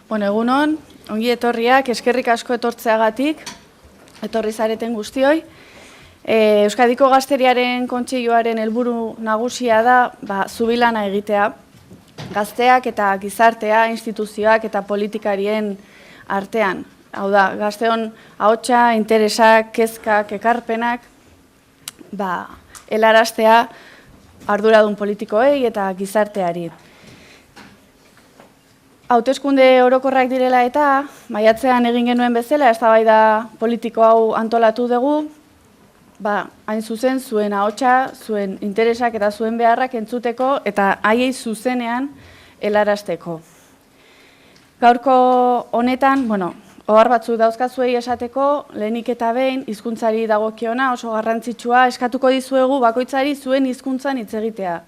Bueno, egunon, ongi etorriak, eskerrik asko etortzeagatik, etorri zareten guztioi. Euskadiko Gazteriaren Kontseiluaren helburu nagusia da zubilana egitea, gazteak eta gizartea, instituzioak eta politikarien artean. Hau da, gazteon ahotsa, interesak, kezkak, ekarpenak, helaraztea arduradun politikoei eta gizarteari. Hauteskunde orokorrak direla eta maiatzean egin genuen bezala, eztabaida politiko hau antolatu dugu, hain zuzen zuen ahotsa, zuen interesak eta zuen beharrak entzuteko eta haiei zuzenean helarazteko. Gaurko honetan, ohar batzuk dauzkazuei esateko, lehenik eta behin hizkuntzari dagokiona oso garrantzitsua eskatuko dizuegu bakoitzari zuen hizkuntzan hitz egitea.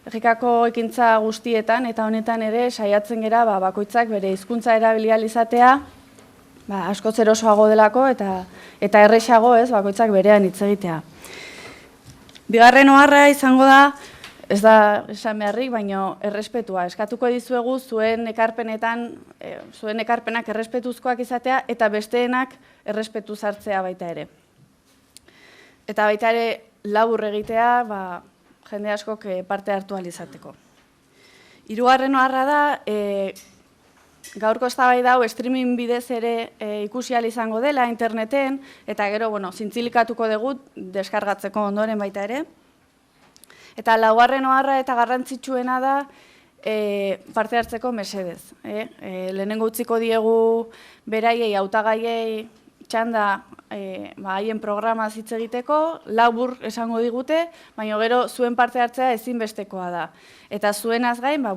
Errikako ekintza guztietan eta honetan ere saiatzen gera bakoitzak bere hizkuntza erabili ahal izatea, askoz erosoago delako eta erresago bakoitzak berean hitz egitea. Bigarren oharra izango da, ez da esan beharrik, baino errespetua. Eskatuko dizuegu zuen ekarpenak errespetuzkoak izatea eta besteenak errespetu hartzea baita ere. Eta baita ere labur egitea, jende askok parte hartu ahal izateko. Hirugarren oharra da, gaurko eztabaida hau streaming bidez ere ikusi ahal izango dela interneten, eta gero, zintzilikatuko dugu deskargatzeko ondoren baita ere. Eta laugarren oharra eta garrantzitsuena da parte hartzeko mesedez. Lehenengo utziko diegu beraiei hautagaiei txanda haien programaz hitz egiteko, labur esango digute, baina gero zuen parte hartzea ezinbestekoa da. Eta zuenaz gain,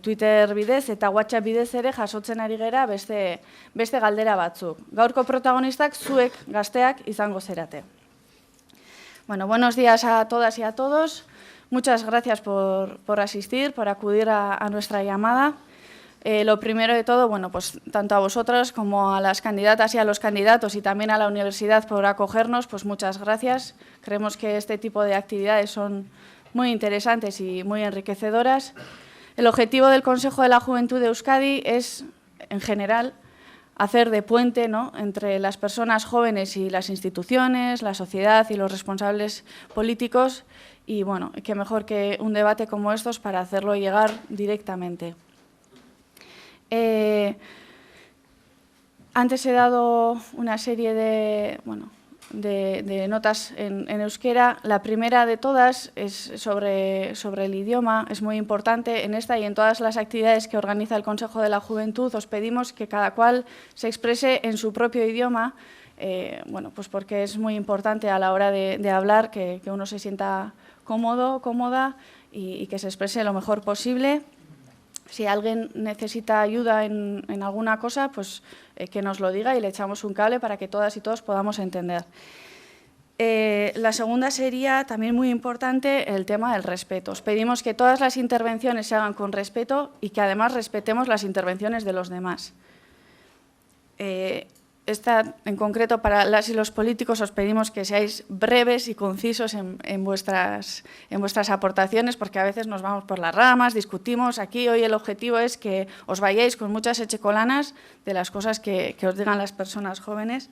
Twitter bidez eta WhatsApp bidez ere jasotzen ari gera beste galdera batzuk. Gaurko protagonistak zuek gazteak izango zerate. Buenos días a todas y a todos. Muchas gracias por asistir, por acudir a nuestra llamada. Lo primero de todo, tanto a vosotras como a las candidatas y a los candidatos y también a la universidad por acogernos, muchas gracias. Creemos que este tipo de actividades son muy interesantes y muy enriquecedoras. El objetivo del Consejo de la Juventud de Euskadi es, en general, hacer de puente, entre las personas jóvenes y las instituciones, la sociedad y los responsables políticos. Y qué mejor que un debate como estos para hacerlo llegar directamente. Antes he dado una serie de notas en euskera. La primera de todas es sobre el idioma. Es muy importante en esta y en todas las actividades que organiza el Consejo de la Juventud. Os pedimos que cada cual se exprese en su propio idioma, porque es muy importante a la hora de hablar que uno se sienta cómodo, cómoda y que se exprese lo mejor posible. Si alguien necesita ayuda en alguna cosa, que nos lo diga y le echamos un cable para que todas y todos podamos entender. La segunda sería también muy importante el tema del respeto. Os pedimos que todas las intervenciones se hagan con respeto y que además respetemos las intervenciones de los demás. En concreto, para las y los políticos, os pedimos que seáis breves y concisos en vuestras aportaciones, porque a veces nos vamos por las ramas, discutimos. Aquí hoy el objetivo es que os vayáis con muchas echecolanas de las cosas que os digan las personas jóvenes.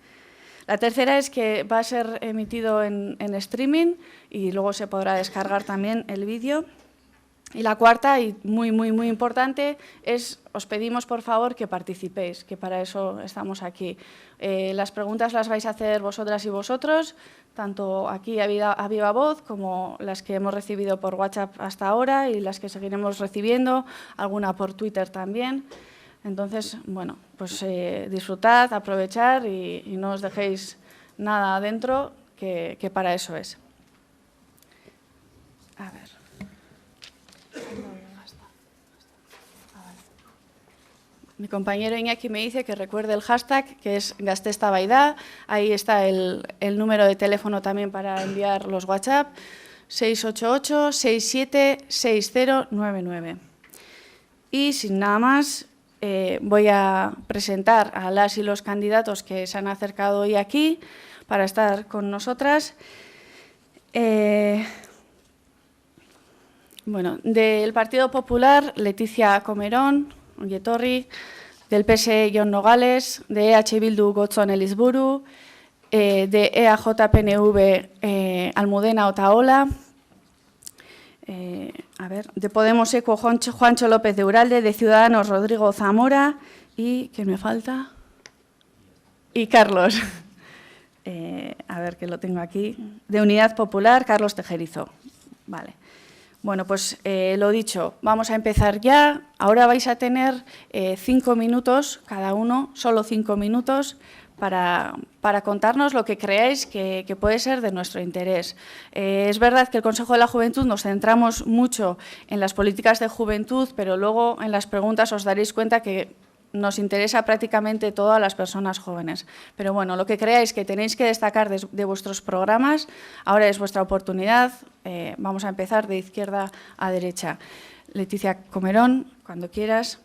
La tercera es que va a ser emitido en streaming y luego se podrá descargar también el vídeo. Y la cuarta, y muy importante, es os pedimos por favor que participéis, que para eso estamos aquí. Las preguntas las vais a hacer vosotras y vosotros, tanto aquí a viva voz como las que hemos recibido por WhatsApp hasta ahora y las que seguiremos recibiendo, alguna por Twitter también. Entonces, disfrutad, aprovechar y no os dejéis nada adentro, que para eso es. A ver. Mi compañero Iñaki me dice que recuerde el hashtag, que es Gazteztabaida. Ahí está el número de teléfono también para enviar los WhatsApp, 688-676099. Y sin nada más, voy a presentar a las y los candidatos que se han acercado hoy aquí para estar con nosotras. Del Partido Popular, Leticia Comerón, ongi etorri. del PSE Jon Nogales, de EH Bildu Gotzon Elizburu, de EAJ-PNV Almudena Otaola, de Podemos Equo Juancho López de Uralde, de Ciudadanos Rodrigo Zamora y, ¿quién me falta? Y Carlos, a ver que lo tengo aquí, de Unidad Popular, Carlos Tejerizo. Vale. Bueno, pues lo dicho, vamos a empezar ya. Ahora vais a tener 5 minutos cada uno, solo 5 minutos, para contarnos lo que creáis que puede ser de nuestro interés. Es verdad que el Consejo de la Juventud nos centramos mucho en las políticas de juventud, pero luego en las preguntas os daréis cuenta que nos interesa prácticamente todas las personas jóvenes. Pero bueno, lo que creáis que tenéis que destacar de vuestros programas, ahora es vuestra oportunidad. Vamos a empezar de izquierda a derecha. Leticia Comerón, cuando quieras.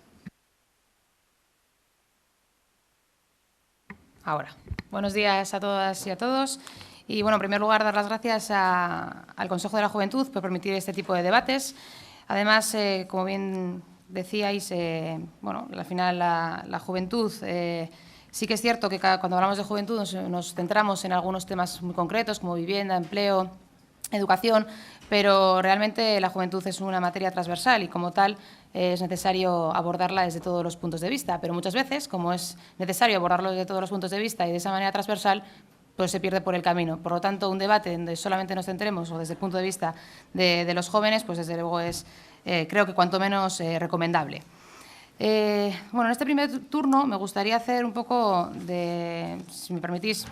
Ahora. Buenos días a todas y a todos. Y, bueno, en primer lugar, dar las gracias al Consejo de la Juventud por permitir este tipo de debates. Además, como bien decíais, bueno, al final la juventud, sí que es cierto que cuando hablamos de juventud nos centramos en algunos temas muy concretos, como vivienda, empleo, educación, pero realmente la juventud es una materia transversal y, como tal, es necesario abordarla desde todos los puntos de vista. Pero muchas veces, como es necesario abordarlo desde todos los puntos de vista y de esa manera transversal, pues se pierde por el camino. Por lo tanto, un debate donde solamente nos centremos o desde el punto de vista de los jóvenes, pues desde luego es, creo que cuanto menos recomendable. Bueno, en este primer turno me gustaría hacer un poco de, si me permitís,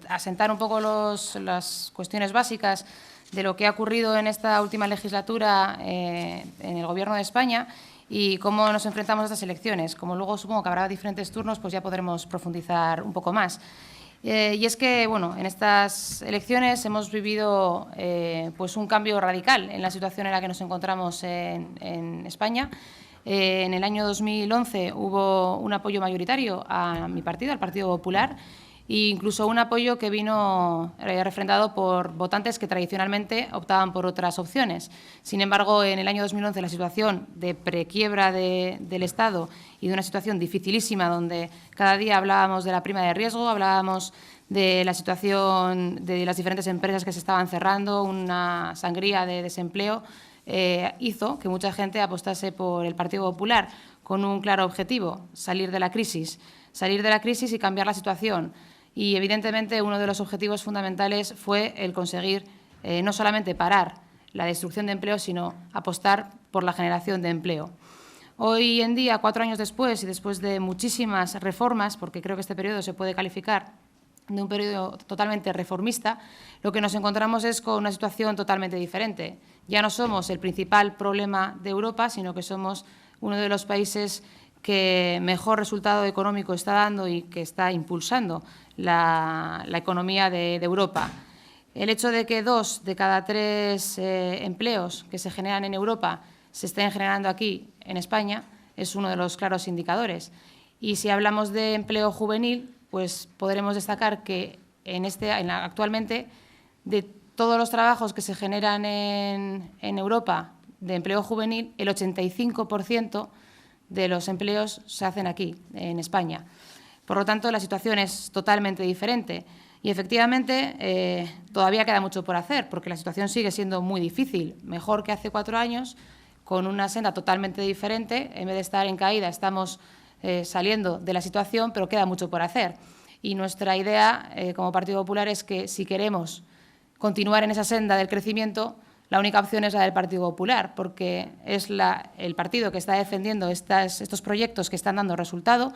asentar un poco las cuestiones básicas de lo que ha ocurrido en esta última legislatura en el Gobierno de España y cómo nos enfrentamos a estas elecciones. Como luego supongo que habrá diferentes turnos, pues ya podremos profundizar un poco más. Y es que, bueno, en estas elecciones hemos vivido pues un cambio radical en la situación en la que nos encontramos en España. En el año 2011 hubo un apoyo mayoritario a mi partido, al Partido Popular, e incluso un apoyo que vino refrendado por votantes que tradicionalmente optaban por otras opciones. Sin embargo, en el año 2011 la situación de prequiebra del Estado y de una situación dificilísima donde cada día hablábamos de la prima de riesgo, hablábamos de la situación de las diferentes empresas que se estaban cerrando, una sangría de desempleo, hizo que mucha gente apostase por el Partido Popular con un claro objetivo: salir de la crisis y cambiar la situación. Y, evidentemente, uno de los objetivos fundamentales fue el conseguir no solamente parar la destrucción de empleo, sino apostar por la generación de empleo. Hoy en día, 4 años después y después de muchísimas reformas, porque creo que este periodo se puede calificar de un periodo totalmente reformista, lo que nos encontramos es con una situación totalmente diferente. Ya no somos el principal problema de Europa, sino que somos uno de los países que mejor resultado económico está dando y que está impulsando la economía de Europa. El hecho de que 2 de cada 3 empleos que se generan en Europa se estén generando aquí, en España, es uno de los claros indicadores. Y si hablamos de empleo juvenil, pues podremos destacar que actualmente, de todos los trabajos que se generan en Europa de empleo juvenil, el 85% de los empleos se hacen aquí, en España. Por lo tanto, la situación es totalmente diferente. Y, efectivamente, todavía queda mucho por hacer, porque la situación sigue siendo muy difícil. Mejor que hace 4 años, con una senda totalmente diferente. En vez de estar en caída, estamos saliendo de la situación, pero queda mucho por hacer. Y nuestra idea, como Partido Popular, es que si queremos continuar en esa senda del crecimiento, la única opción es la del Partido Popular, porque es el partido que está defendiendo estos proyectos que están dando resultado,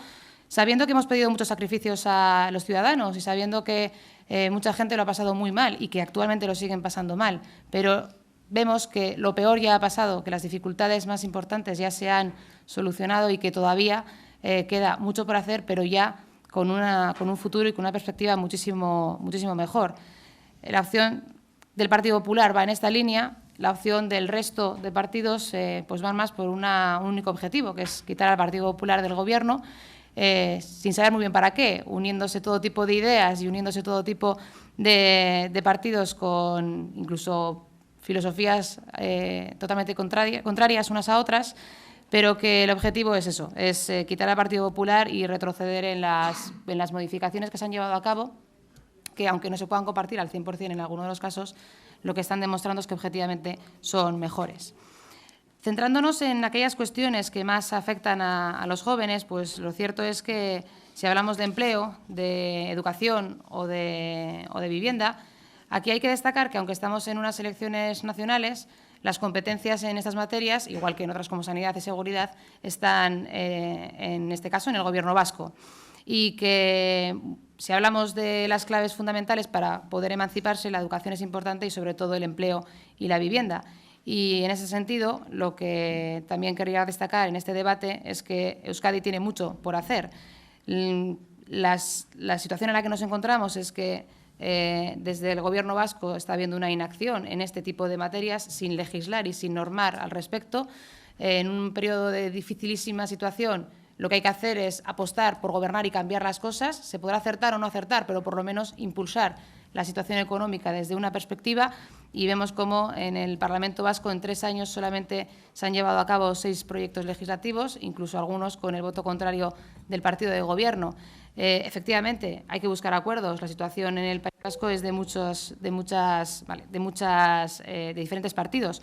sabiendo que hemos pedido muchos sacrificios a los ciudadanos y sabiendo que mucha gente lo ha pasado muy mal y que actualmente lo siguen pasando mal, pero vemos que lo peor ya ha pasado, que las dificultades más importantes ya se han solucionado y que todavía queda mucho por hacer, pero ya con un futuro y con una perspectiva muchísimo, muchísimo mejor. La opción del Partido Popular va en esta línea, la opción del resto de partidos pues van más por un único objetivo, que es quitar al Partido Popular del Gobierno, sin saber muy bien para qué, uniéndose todo tipo de ideas y uniéndose todo tipo de partidos con incluso filosofías totalmente contrarias unas a otras, pero que el objetivo es eso, es quitar al Partido Popular y retroceder en las modificaciones que se han llevado a cabo, que aunque no se puedan compartir al 100% en algunos de los casos, lo que están demostrando es que objetivamente son mejores. Centrándonos en aquellas cuestiones que más afectan a los jóvenes, pues lo cierto es que si hablamos de empleo, de educación o de vivienda, aquí hay que destacar que aunque estamos en unas elecciones nacionales, las competencias en estas materias, igual que en otras como sanidad y seguridad, están en este caso en el Gobierno vasco. Y que si hablamos de las claves fundamentales para poder emanciparse, la educación es importante y sobre todo el empleo y la vivienda. Y en ese sentido, lo que también quería destacar en este debate es que Euskadi tiene mucho por hacer. La situación en la que nos encontramos es que desde el Gobierno vasco está habiendo una inacción en este tipo de materias sin legislar y sin normar al respecto. En un periodo de dificilísima situación, lo que hay que hacer es apostar por gobernar y cambiar las cosas. Se podrá acertar o no acertar, pero por lo menos impulsar la situación económica desde una perspectiva, y vemos cómo en el Parlamento vasco en 3 años solamente se han llevado a cabo 6 proyectos legislativos, incluso algunos con el voto contrario del partido de Gobierno. Efectivamente, hay que buscar acuerdos. La situación en el País Vasco es de diferentes partidos,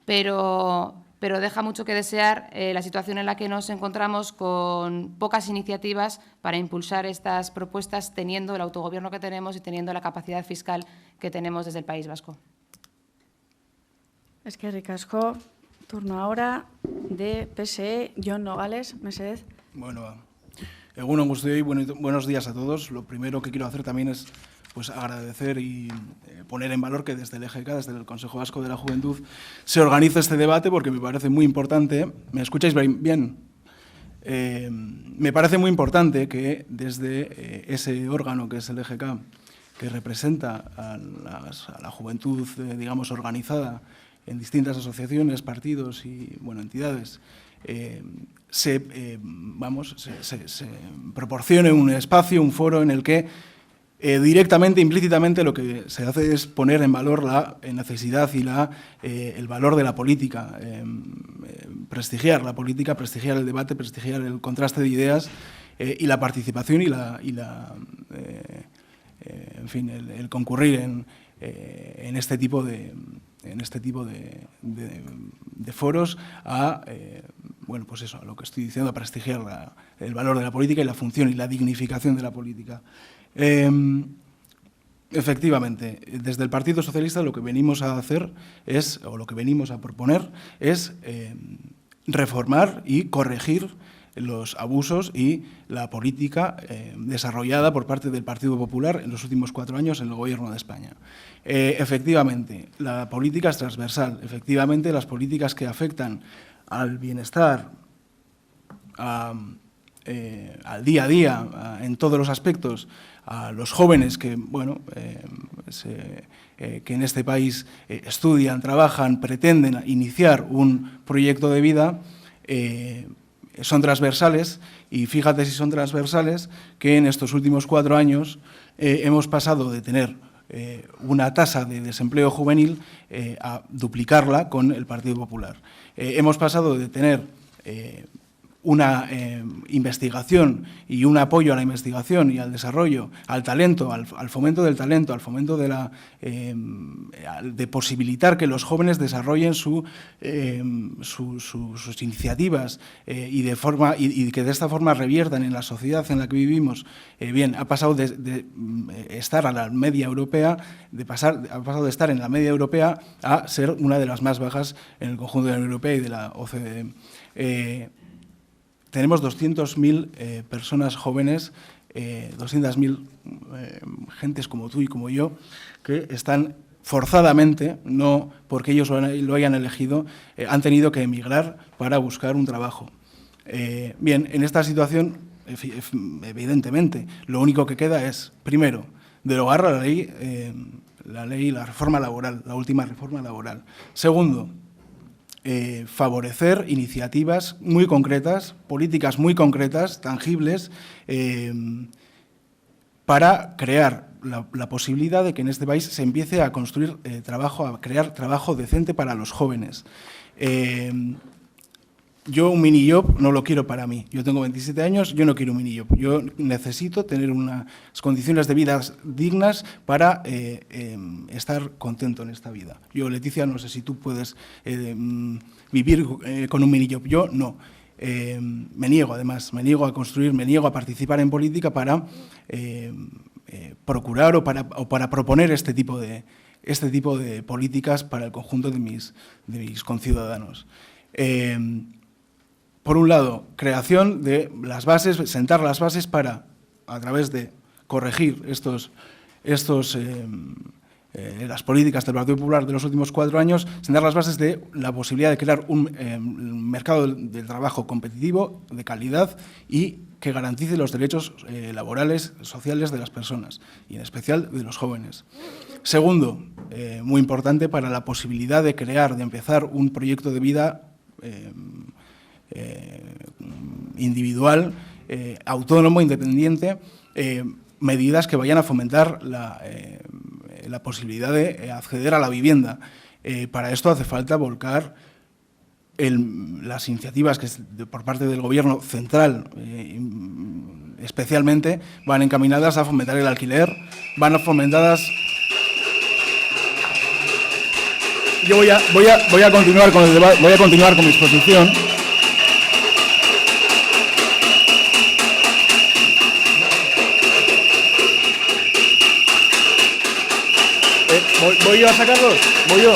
pero deja mucho que desear la situación en la que nos encontramos, con pocas iniciativas para impulsar estas propuestas, teniendo el autogobierno que tenemos y teniendo la capacidad fiscal que tenemos desde el País Vasco. Eskerrik asko. Turno ahora de PSE, Jon Nogales, mesedez. Bueno, egun on guztioi, buenos días a todos. Lo primero que quiero hacer también es agradecer y poner en valor que desde el EGK, desde el Consejo Vasco de la Juventud, se organiza este debate porque me parece muy importante. ¿Me escucháis bien? Me parece muy importante que desde ese órgano que es el EGK, que representa a la juventud, digamos, organizada en distintas asociaciones, partidos y entidades, se proporcione un espacio, un foro en el que directamente, implícitamente, lo que se hace es poner en valor la necesidad y el valor de la política, prestigiar la política, prestigiar el debate, prestigiar el contraste de ideas y la participación en fin, el concurrir en este tipo de foros a lo que estoy diciendo, a prestigiar el valor de la política y la función y la dignificación de la política. Efectivamente, desde el Partido Socialista lo que venimos a hacer lo que venimos a proponer es reformar y corregir los abusos y la política desarrollada por parte del Partido Popular en los últimos 4 años en el Gobierno de España. Efectivamente, la política es transversal. Efectivamente, las políticas que afectan al bienestar, al día a día, en todos los aspectos, a los jóvenes que en este país estudian, trabajan, pretenden iniciar un proyecto de vida, son transversales, y fíjate si son transversales que en estos últimos 4 años hemos pasado de tener una tasa de desempleo juvenil a duplicarla con el Partido Popular. Hemos pasado de tener una investigación y un apoyo a la investigación y al desarrollo, al talento, al fomento del talento, al fomento de posibilitar que los jóvenes desarrollen sus iniciativas y que de esta forma reviertan en la sociedad en la que vivimos. Ha pasado de estar a la media europea, ha pasado de estar en la media europea a ser una de las más bajas en el conjunto de la Unión Europea y de la OCDE. Tenemos 200.000 personas jóvenes, 200.000 gentes como tú y como yo, que están forzadamente, no porque ellos lo hayan elegido, han tenido que emigrar para buscar un trabajo. En esta situación, evidentemente, lo único que queda es, primero, derogar la reforma laboral, la última reforma laboral. Segundo, favorecer iniciativas muy concretas, políticas muy concretas, tangibles, para crear la posibilidad de que en este país se empiece a construir trabajo, a crear trabajo decente para los jóvenes. yo un minijob no lo quiero para mí. Yo tengo 27 años, yo no quiero un minijob. Yo necesito tener unas condiciones de vida dignas para estar contento en esta vida. Yo, Leticia, no sé si tú puedes vivir con un minijob. Yo no. Me niego, además, me niego a construir, me niego a participar en política para procurar o para proponer este tipo de políticas para el conjunto de mis conciudadanos. Por un lado, creación de las bases, sentar las bases para, a través de corregir las políticas del Partido Popular de los últimos 4 años, sentar las bases de la posibilidad de crear un mercado del trabajo competitivo, de calidad y que garantice los derechos laborales, sociales de las personas y en especial de los jóvenes. Segundo, muy importante para la posibilidad de crear, de empezar un proyecto de vida individual, autónomo, independiente, medidas que vayan a fomentar la posibilidad de acceder a la vivienda. Para esto hace falta volcar las iniciativas que por parte del Gobierno central especialmente van encaminadas a fomentar el alquiler, van fomentadas. Yo voy a continuar con el debate, voy a continuar con mi exposición. ¿Voy yo a sacarlos? ¿Voy yo?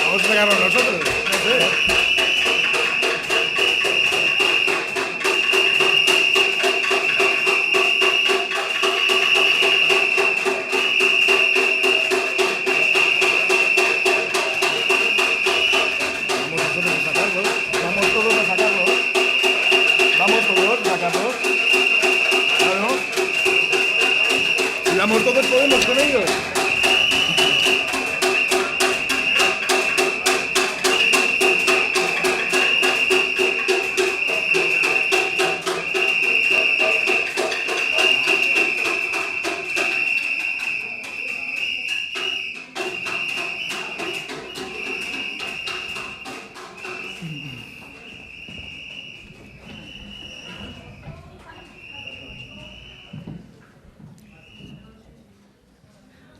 Vamos a sacarlos nosotros, no sé. Vamos todos a sacarlos. Claro. Si vamos todos podemos con ellos.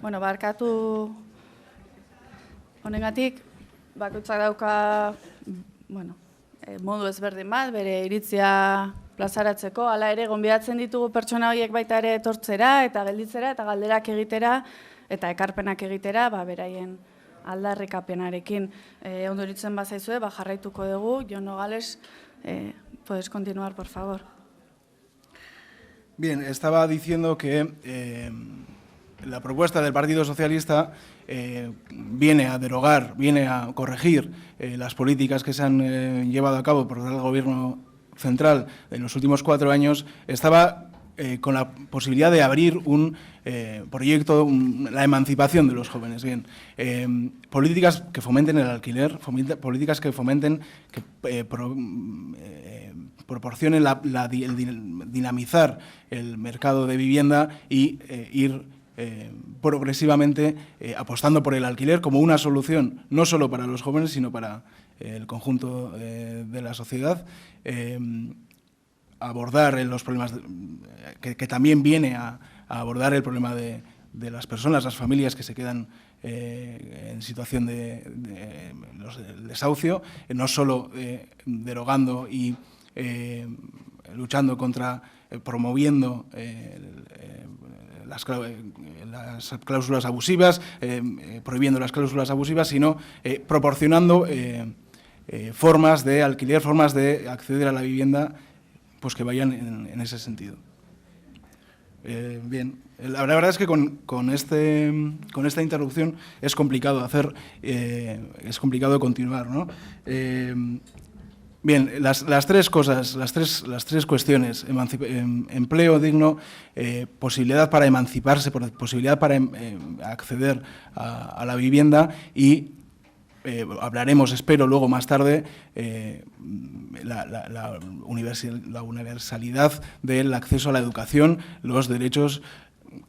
Bueno, barkatu honengatik, bakoitzak dauka modu ezberdin bat, bere iritzia plazaratzeko, hala ere, gonbidatzen ditugu pertsona horiek baita ere etortzera eta gelditzera eta galderak egitera eta ekarpenak egitera, beraien aldarrikapenarekin. Ondo iritzen bazaizue, jarraituko dugu. Jon Nogales, puedes continuar, por favor. Bien, estaba diciendo que la propuesta del Partido Socialista viene a derogar, viene a corregir las políticas que se han llevado a cabo por el Gobierno central en los últimos 4 años. Estaba con la posibilidad de abrir un proyecto, la emancipación de los jóvenes. Bien, políticas que fomenten el alquiler, políticas que fomenten, que proporcionen dinamizar el mercado de vivienda y ir progresivamente apostando por el alquiler como una solución no solo para los jóvenes, sino para el conjunto de la sociedad. Abordar los problemas, que también viene a abordar el problema de las personas, las familias que se quedan en situación de desahucio, no solo derogando y luchando contra, promoviendo las cláusulas abusivas, prohibiendo las cláusulas abusivas, sino proporcionando formas de alquiler, formas de acceder a la vivienda, pues que vayan en ese sentido. Bien, la verdad es que con esta interrupción es complicado es complicado continuar, ¿no? Bien, las tres cosas, las tres cuestiones: empleo digno, posibilidad para emanciparse, posibilidad para acceder a la vivienda y hablaremos, espero, luego más tarde, la universalidad del acceso a la educación, los derechos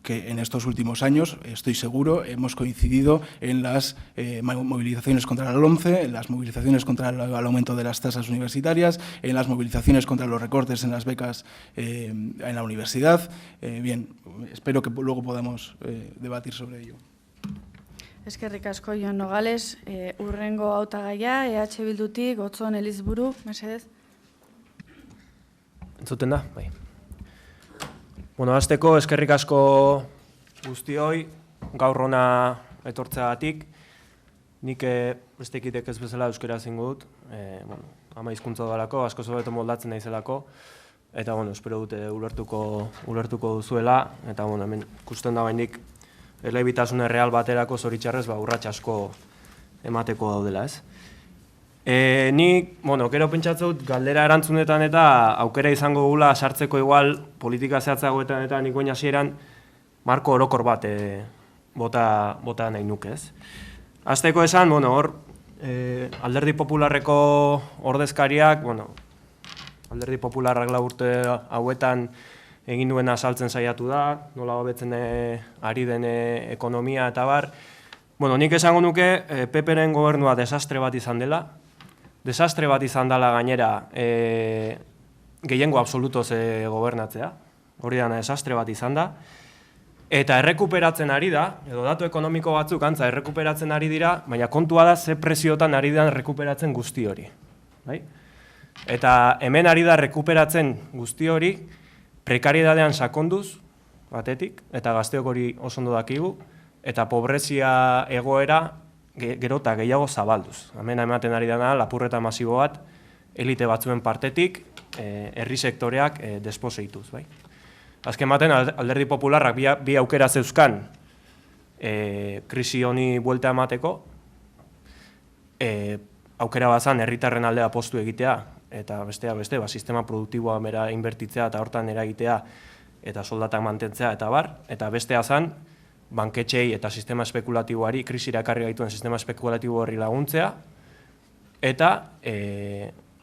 que en estos últimos años, estoy seguro, hemos coincidido en las movilizaciones contra la LOMCE, en las movilizaciones contra el aumento de las tasas universitarias, en las movilizaciones contra los recortes en las becas en la universidad. Bien, espero que luego podamos debatir sobre ello. Eskerrik asko, Jon Nogales. Hurrengo hautagaia, EH Bildutik, Gotzon Elizburu, mesedez. Entzuten da? Bai. Bueno, hasteko eskerrik asko guztioi, gaur hona etortzeagatik. Nik beste ekitek ez bezala euskera zingo dut, ama hizkuntza dalako, asko hobeto moldatzen naizelako, eta espero dute ulertuko duzuela, eta hemen ikusten da bainik elebitasune real baterako zoritxarrez urrats asko emateko daudela, ez? Ni, gero pentsatzen dut, galdera erantzunetan eta aukera izango gula sartzeko igual politika zehatzagoetan eta nikoen hasieran marko orokor bat bota nahi nuke, ez? Hasteko esan, hor, Alderdi Popularreko ordezkariak, Alderdi Popularrak 4 urte hauetan egin duena azaltzen saiatu da, nola hobetzen ari den ekonomia eta bar. Nik esango nuke PP-ren gobernua desastre bat izan dela, desastre bat izan dela gainera gehiengo absolutoz gobernatzea, hori dana desastre bat izan da, eta errekuperatzen ari da, edo datu ekonomiko batzuk antza errekuperatzen ari dira, baina kontua da ze preziotan ari da errekuperatzen guzti hori. Eta hemen ari da errekuperatzen guzti hori, prekaridadean sakonduz, batetik, eta gazteok hori oso ondo dakigu, eta pobrezia egoera gero eta gehiago zabalduz. Hemen ematen ari dena lapurreta masibo bat, elite batzuen partetik, herri sektoreak desposeituz. Azken baten, Alderdi Popularrak bi aukera zeuzkan krisi honi buelta emateko, aukera bazan herritarren aldea apostu egitea, eta bestea beste, sistema produktiboa mera inbertitzea eta hortan eragitea eta soldatak mantentzea eta bar, eta bestea zan, banketxei eta sistema espekulatiboari, krisira ekarri gaituen sistema espekulatibo horri laguntzea, eta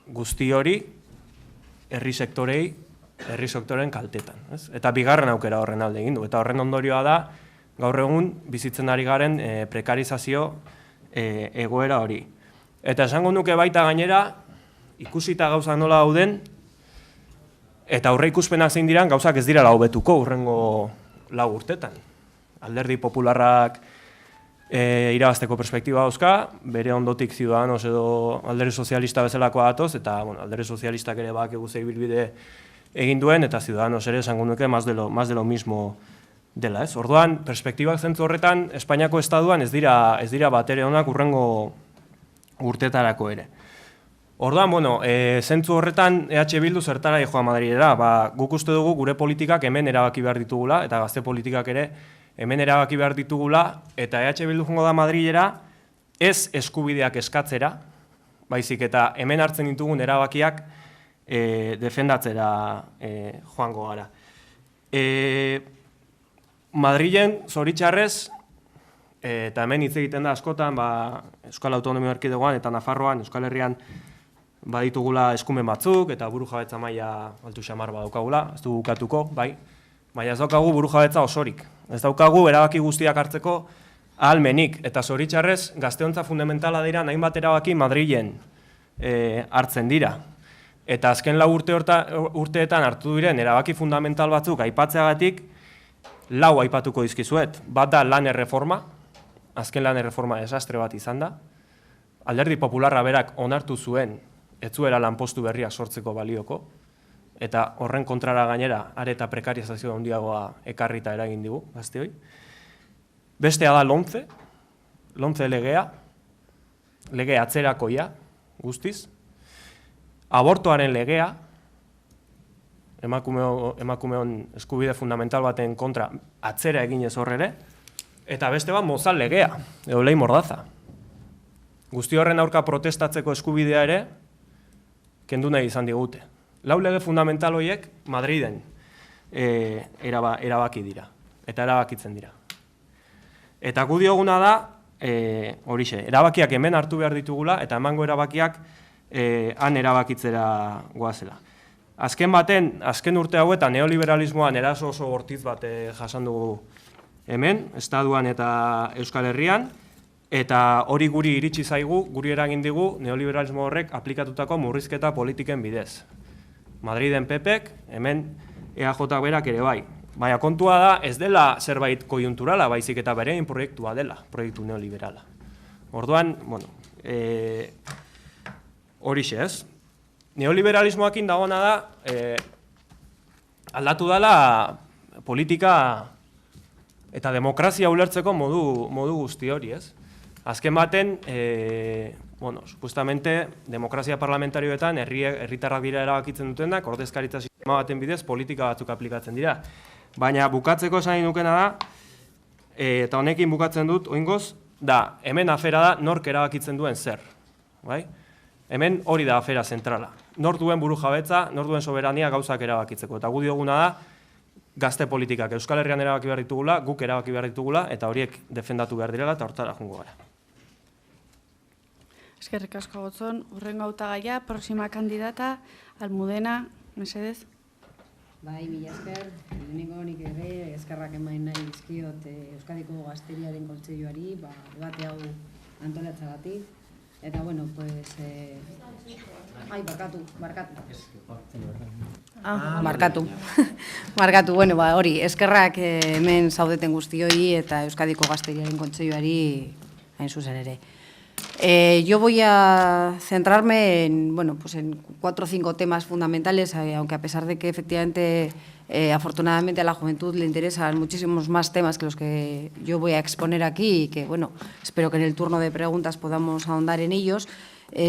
guzti hori herri sektoren kaltetan. Eta bigarren aukera horren alde egin du, eta horren ondorioa da, gaur egun bizitzen ari garen prekarizazio egoera hori. Eta esango nuke baita gainera, ikusita gauzak nola dauden, eta aurre ikuspenak zein diran, gauzak ez dira hobetuko hurrengo 4 urtetan. Alderdi Popularrak irabazteko perspektiba dauzka, bere ondotik Ciudadanos edo Alderdi Sozialista bezalakoa datoz, eta Alderdi Sozialistak ere badakigu ze ibilbide egin duen, eta Ciudadanos ere esango nuke más de lo mismo dela, ez? Orduan, perspektibak zentzu horretan, Espainiako estaduan ez dira batere onak hurrengo urtetarako ere. Orduan, zentzu horretan EH Bildu zertara joa Madrilera, guk uste dugu gure politikak hemen erabaki behar ditugula, eta gazte politikak ere hemen erabaki behar ditugula, eta EH Bildu joango da Madrilera ez eskubideak eskatzera, baizik eta hemen hartzen ditugun erabakiak defendatzera joango gara. Madrilen zoritxarrez, eta hemen hitz egiten da askotan, Euskal Autonomia Erkidegoan eta Nafarroan, Euskal Herrian baditugula eskumen batzuk, eta burujabetza maila altu xamar badaukagula, ez dugu ukatuko, bai, baina ez daukagu burujabetza osorik. Ez daukagu erabaki guztiak hartzeko ahalmenik, eta zoritxarrez gazteontza fundamentala dira hainbat erabaki Madrilen hartzen dira. Eta azken 4 urteetan hartu diren erabaki fundamental batzuk aipatzeagatik 4 aipatuko dizkizuet. Bat da lan erreforma, azken lan erreforma desastre bat izan da. Alderdi Popularra berak onartu zuen ez zuela lanpostu berriak sortzeko balioko, eta horren kontrara gainera are eta prekarizazio handiagoa ekarrita eragin digu, gazteoi. Bestea da LOMCE legea, lege atzerakoia guztiz, abortoaren legea, emakumeon eskubide fundamental baten kontra atzera eginez horrere, eta beste bat Mozal legea, edo lei mordaza. Guzti horren aurka protestatzeko eskubidea ere, kendu nahi izan digute. 4 lege fundamental horiek Madriden erabaki dira, eta erabakitzen dira. Eta gu dioguna da, horixe, erabakiak hemen hartu behar ditugula, eta emango erabakiak han erabakitzera goazela. Azken baten, azken urte hauetan neoliberalismoan eraso oso bortitz bat jasan dugu hemen, Estatuan eta Euskal Herrian, eta hori guri iritsi zaigu, guri eragin digu neoliberalismo horrek aplikatutako murrizketa politiken bidez. Madriden PPek, hemen EAJ berak ere bai. Baina kontua da, ez dela zerbait koiunturala, baizik eta berein proiektua dela, proiektu neoliberala. Orduan, bueno, horixe ez. Neoliberalismoakin dagoena da, aldatu dela politika eta demokrazia ulertzeko modu guzti hori, ez? Azken baten, bueno, supuestamente, demokrazia parlamentarioetan herritarrak dira erabakitzen dutenak, ordezkaritza sistema baten bidez politika batzuk aplikatzen dira. Baina bukatzeko esan nahi nukena da, eta honekin bukatzen dut, oingoz, da, hemen afera da nork erabakitzen duen zer. Bai? Hemen hori da afera zentrala. Nor duen burujabetza, nor duen soberania gauzak erabakitzeko. Eta gu dioguna da, gazte politikak Euskal Herrian erabaki behar ditugula, guk erabaki behar ditugula, eta horiek defendatu behar direla, eta hortara jungo gara. Eskerrik asko Gotzon, hurrengo hautagaia, próxima kandidata, Almudena, mesedez. Bai, mila esker, lehenengo nik ere eskerrak emain nahi dizkiot Euskadiko Gazteriaren Kontseiluari, debate hau antolatzagatik. Eta, bueno, pues... Barkatu, bueno, hori, eskerrak hemen zaudeten guztioi eta Euskadiko Gazteriaren Kontseiluari hain zuzen ere. Yo voy a centrarme en 4 o 5 temas fundamentales, aunque a pesar de que efectivamente, afortunadamente a la juventud le interesan muchísimos más temas que los que yo voy a exponer aquí y que, bueno, espero que en el turno de preguntas podamos ahondar en ellos.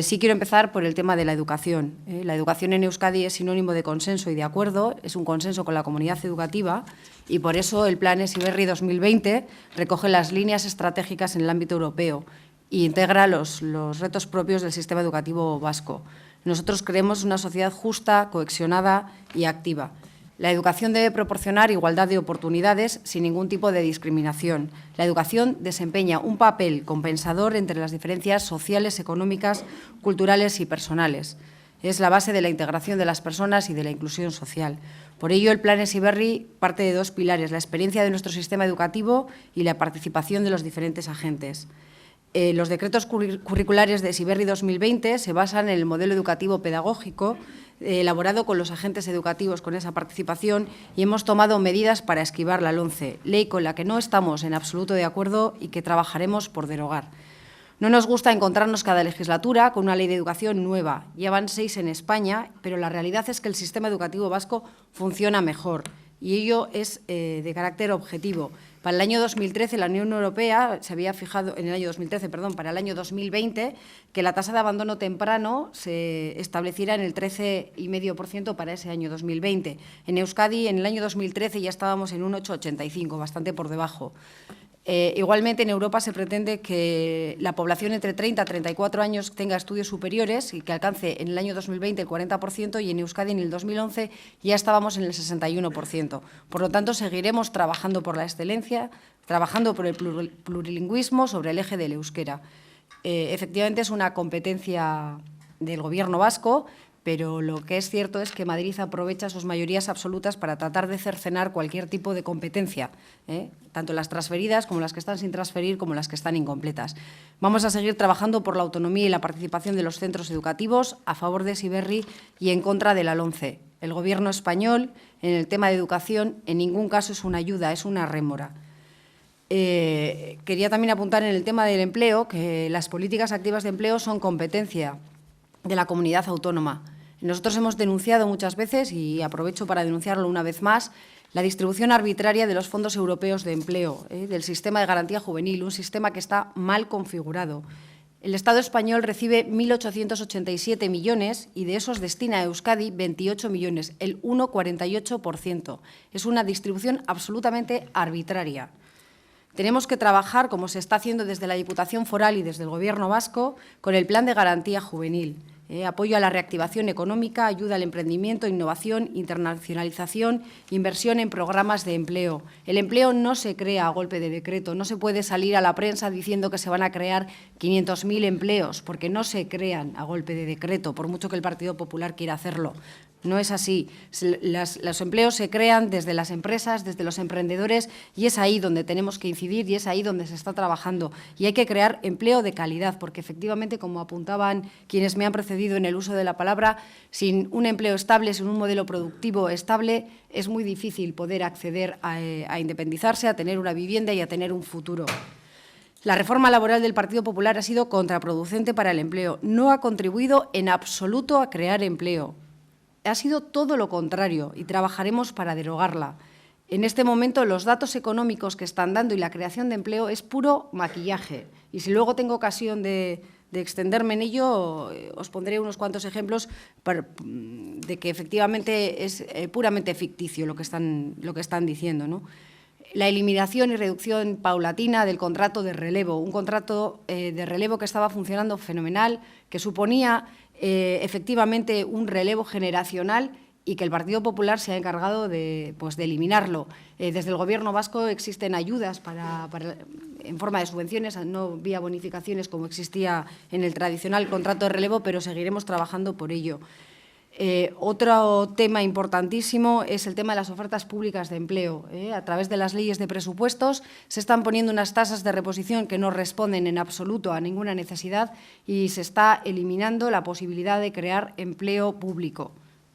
Sí quiero empezar por el tema de la educación. La educación en Euskadi es sinónimo de consenso y de acuerdo, es un consenso con la comunidad educativa y por eso el Plan Heziberri 2020 recoge las líneas estratégicas en el ámbito europeo y integra los retos propios del sistema educativo vasco. Nosotros creemos una sociedad justa, cohesionada y activa. La educación debe proporcionar igualdad de oportunidades sin ningún tipo de discriminación. La educación desempeña un papel compensador entre las diferencias sociales, económicas, culturales y personales. Es la base de la integración de las personas y de la inclusión social. Por ello, el Plan Heziberri parte de 2 pilares, la experiencia de nuestro sistema educativo y la participación de los diferentes agentes. Los decretos curriculares de Heziberri 2020 se basan en el modelo educativo pedagógico elaborado con los agentes educativos con esa participación y hemos tomado medidas para esquivar la LOMCE, ley con la que no estamos en absoluto de acuerdo y que trabajaremos por derogar. No nos gusta encontrarnos cada legislatura con una ley de educación nueva. Ya van 6 en España, pero la realidad es que el sistema educativo vasco funciona mejor y ello es de carácter objetivo. Para el año 2013, la Unión Europea se había fijado, para el año 2020, que la tasa de abandono temprano se estableciera en el 13,5% para ese año 2020. En Euskadi, en el año 2013, ya estábamos en un 8,85, bastante por debajo. Igualmente, en Europa se pretende que la población entre 30 y 34 años tenga estudios superiores y que alcance en el año 2020 el 40% y en Euskadi en el 2011 ya estábamos en el 61%. Por lo tanto, seguiremos trabajando por la excelencia, trabajando por el plurilingüismo sobre el eje del euskera. Efectivamente, es una competencia del Gobierno vasco, pero lo que es cierto es que Madrid aprovecha sus mayorías absolutas para tratar de cercenar cualquier tipo de competencia, tanto las transferidas como las que están sin transferir, como las que están incompletas. Vamos a seguir trabajando por la autonomía y la participación de los centros educativos a favor de Heziberri y en contra de la LOMCE. El Gobierno español, en el tema de educación, en ningún caso es una ayuda, es una rémora. Quería también apuntar en el tema del empleo que las políticas activas de empleo son competencia de la comunidad autónoma. Nosotros hemos denunciado muchas veces, y aprovecho para denunciarlo una vez más, la distribución arbitraria de los fondos europeos de empleo, del sistema de garantía juvenil, un sistema que está mal configurado. El Estado español recibe 1.887 millones y de esos destina a Euskadi 28 millones, el 1,48%. Es una distribución absolutamente arbitraria. Tenemos que trabajar, como se está haciendo desde la Diputación Foral y desde el Gobierno vasco, con el Plan de Garantía Juvenil. Apoyo a la reactivación económica, ayuda al emprendimiento, innovación, internacionalización, inversión en programas de empleo. El empleo no se crea a golpe de decreto, no se puede salir a la prensa diciendo que se van a crear 500.000 empleos, porque no se crean a golpe de decreto, por mucho que el Partido Popular quiera hacerlo. No es así. Los empleos se crean desde las empresas, desde los emprendedores, y es ahí donde tenemos que incidir y es ahí donde se está trabajando. Y hay que crear empleo de calidad, porque efectivamente, como apuntaban quienes me han precedido en el uso de la palabra, sin un empleo estable, sin un modelo productivo estable, es muy difícil poder acceder a independizarse, a tener una vivienda y a tener un futuro. La reforma laboral del Partido Popular ha sido contraproducente para el empleo. No ha contribuido en absoluto a crear empleo. Ha sido todo lo contrario y trabajaremos para derogarla. En este momento, los datos económicos que están dando y la creación de empleo es puro maquillaje. Y si luego tengo ocasión de extenderme en ello, os pondré unos cuantos ejemplos de que efectivamente es puramente ficticio lo que están diciendo, ¿no? La eliminación y reducción paulatina del contrato de relevo, un contrato de relevo que estaba funcionando fenomenal, que suponía efectivamente un relevo generacional y que el Partido Popular se ha encargado de eliminarlo. Desde el Gobierno vasco existen ayudas en forma de subvenciones, no vía bonificaciones como existía en el tradicional contrato de relevo, pero seguiremos trabajando por ello. Otro tema importantísimo es el tema de las ofertas públicas de empleo. A través de las leyes de presupuestos se están poniendo unas tasas de reposición que no responden en absoluto a ninguna necesidad y se está eliminando la posibilidad de crear empleo público.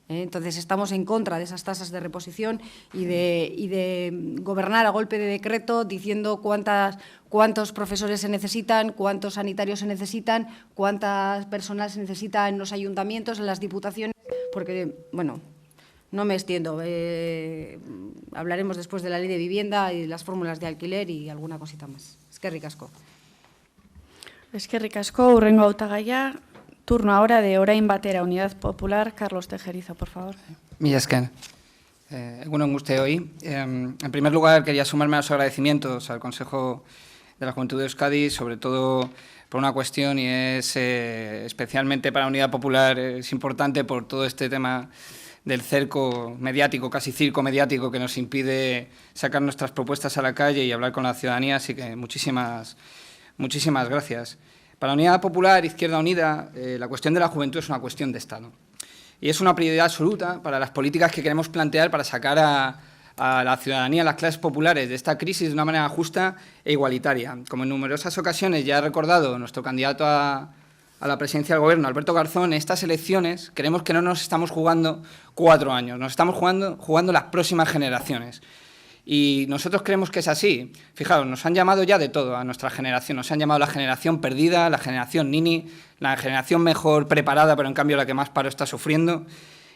Entonces, estamos en contra de esas tasas de reposición y de gobernar a golpe de decreto diciendo cuántos profesores se necesitan, cuántos sanitarios se necesitan, cuántas personas se necesitan en los ayuntamientos, en las diputaciones, porque, bueno, no me extiendo. Hablaremos después de la ley de vivienda y las fórmulas de alquiler y alguna cosita más. Eskerrik asko. Eskerrik asko, hurrengo hautagaia. Turno ahora de Orain Batera, Unidad Popular, Carlos Tejerizo, por favor. Mila esker. Egunon guztioi. En primer lugar, quería sumarme a los agradecimientos al Consejo de la Juventud de Euskadi, sobre todo por una cuestión, y es especialmente para la Unidad Popular, es importante por todo este tema del cerco mediático, casi circo mediático, que nos impide sacar nuestras propuestas a la calle y hablar con la ciudadanía, así que muchísimas gracias. Para la Unidad Popular, Izquierda Unida, la cuestión de la juventud es una cuestión de Estado. Y es una prioridad absoluta para las políticas que queremos plantear para sacar a la ciudadanía, a las clases populares de esta crisis de una manera justa e igualitaria. Como en numerosas ocasiones ya ha recordado nuestro candidato a la presidencia del Gobierno, Alberto Garzón, en estas elecciones creemos que no nos estamos jugando 4 años, nos estamos jugando las próximas generaciones. Y nosotros creemos que es así. Fijaos, nos han llamado ya de todo a nuestra generación. Nos han llamado la generación perdida, la generación nini, la generación mejor preparada, pero en cambio la que más paro está sufriendo.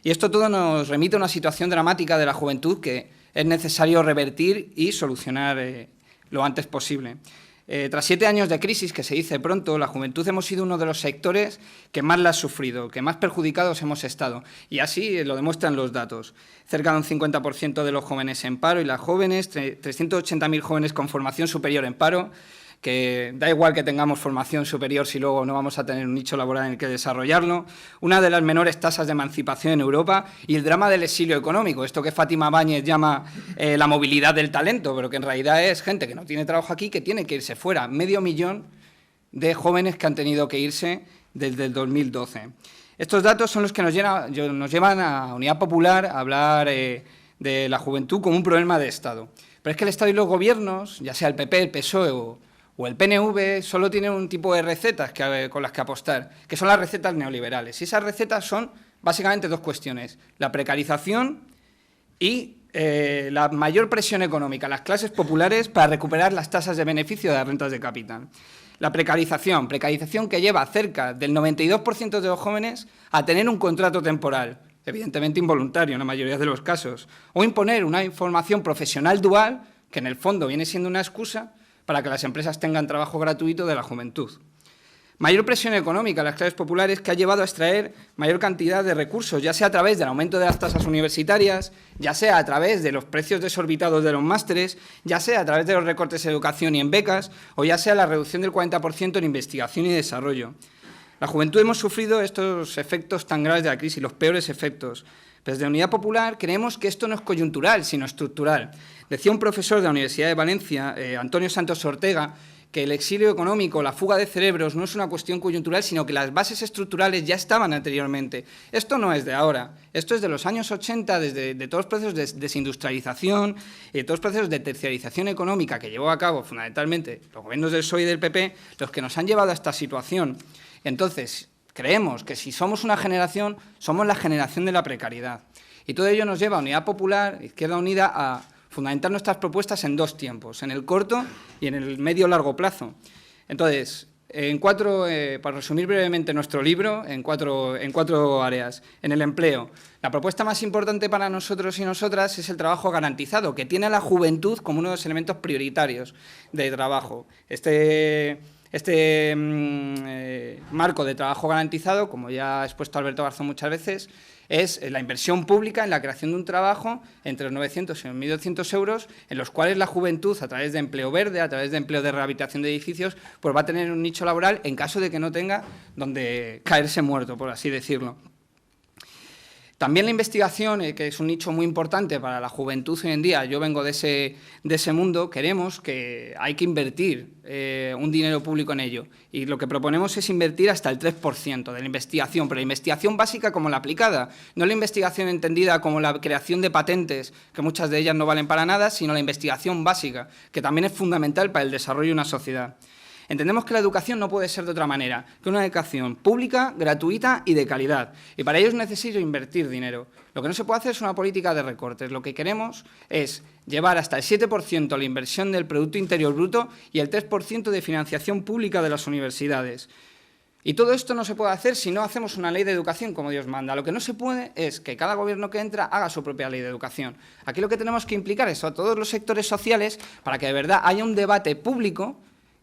Y esto todo nos remite a una situación dramática de la juventud que es necesario revertir y solucionar lo antes posible. Tras 7 años de crisis, que se dice pronto, la juventud hemos sido uno de los sectores que más la ha sufrido, que más perjudicados hemos estado. Y así lo demuestran los datos. Cerca de un 50% de los jóvenes en paro y las jóvenes, 380.000 jóvenes con formación superior en paro, que da igual que tengamos formación superior si luego no vamos a tener un nicho laboral en el que desarrollarlo, una de las menores tasas de emancipación en Europa y el drama del exilio económico, esto que Fátima Báñez llama la movilidad del talento, pero que en realidad es gente que no tiene trabajo aquí, que tiene que irse fuera. 500.000 de jóvenes que han tenido que irse desde el 2012. Estos datos son los que nos llevan a Unidad Popular a hablar de la juventud como un problema de Estado. Pero es que el Estado y los gobiernos, ya sea el PP, el PSOE o el PNV, solo tienen un tipo de recetas con las que apostar, que son las recetas neoliberales. Y esas recetas son básicamente 2 cuestiones: la precarización y la mayor presión económica a las clases populares para recuperar las tasas de beneficio de las rentas de capital. La precarización que lleva cerca del 92% de los jóvenes a tener un contrato temporal, evidentemente involuntario en la mayoría de los casos, o imponer una formación profesional dual, que en el fondo viene siendo una excusa para que las empresas tengan trabajo gratuito de la juventud. Mayor presión económica en las clases populares que ha llevado a extraer mayor cantidad de recursos, ya sea a través del aumento de las tasas universitarias, ya sea a través de los precios desorbitados de los másteres, ya sea a través de los recortes en educación y en becas, o ya sea la reducción del 40% en investigación y desarrollo. La juventud hemos sufrido estos efectos tan graves de la crisis, los peores efectos. Desde Unidad Popular creemos que esto no es coyuntural, sino estructural. Decía un profesor de la Universidad de Valencia, Antonio Santos Ortega, que el exilio económico, la fuga de cerebros, no es una cuestión coyuntural, sino que las bases estructurales ya estaban anteriormente. Esto no es de ahora, esto es de los años 80, desde de todos los procesos de desindustrialización y de todos los procesos de terciarización económica que llevó a cabo fundamentalmente los gobiernos del PSOE y del PP, los que nos han llevado a esta situación. Entonces, creemos que si somos una generación, somos la generación de la precariedad. Y todo ello nos lleva a Unidad Popular, Izquierda Unida, a fundamentar nuestras propuestas en dos tiempos, en el corto y en el medio-largo plazo. Entonces, para resumir brevemente nuestro libro, en cuatro áreas. En el empleo, la propuesta más importante para nosotros y nosotras es el trabajo garantizado, que tiene a la juventud como uno de los elementos prioritarios de trabajo. Este marco de trabajo garantizado, como ya ha expuesto Alberto Garzón muchas veces, es la inversión pública en la creación de un trabajo entre los 900 y los 1.200 euros, en los cuales la juventud, a través de empleo verde, a través de empleo de rehabilitación de edificios, pues va a tener un nicho laboral en caso de que no tenga donde caerse muerto, por así decirlo. También la investigación, que es un nicho muy importante para la juventud hoy en día, yo vengo de ese mundo, queremos que hay que invertir un dinero público en ello. Y lo que proponemos es invertir hasta el 3% de la investigación, pero la investigación básica como la aplicada, no la investigación entendida como la creación de patentes, que muchas de ellas no valen para nada, sino la investigación básica, que también es fundamental para el desarrollo de una sociedad. Entendemos que la educación no puede ser de otra manera que una educación pública, gratuita y de calidad. Y para ello es necesario invertir dinero. Lo que no se puede hacer es una política de recortes. Lo que queremos es llevar hasta el 7% la inversión del Producto Interior Bruto y el 3% de financiación pública de las universidades. Y todo esto no se puede hacer si no hacemos una ley de educación como Dios manda. Lo que no se puede es que cada gobierno que entra haga su propia ley de educación. Aquí lo que tenemos que implicar es a todos los sectores sociales para que de verdad haya un debate público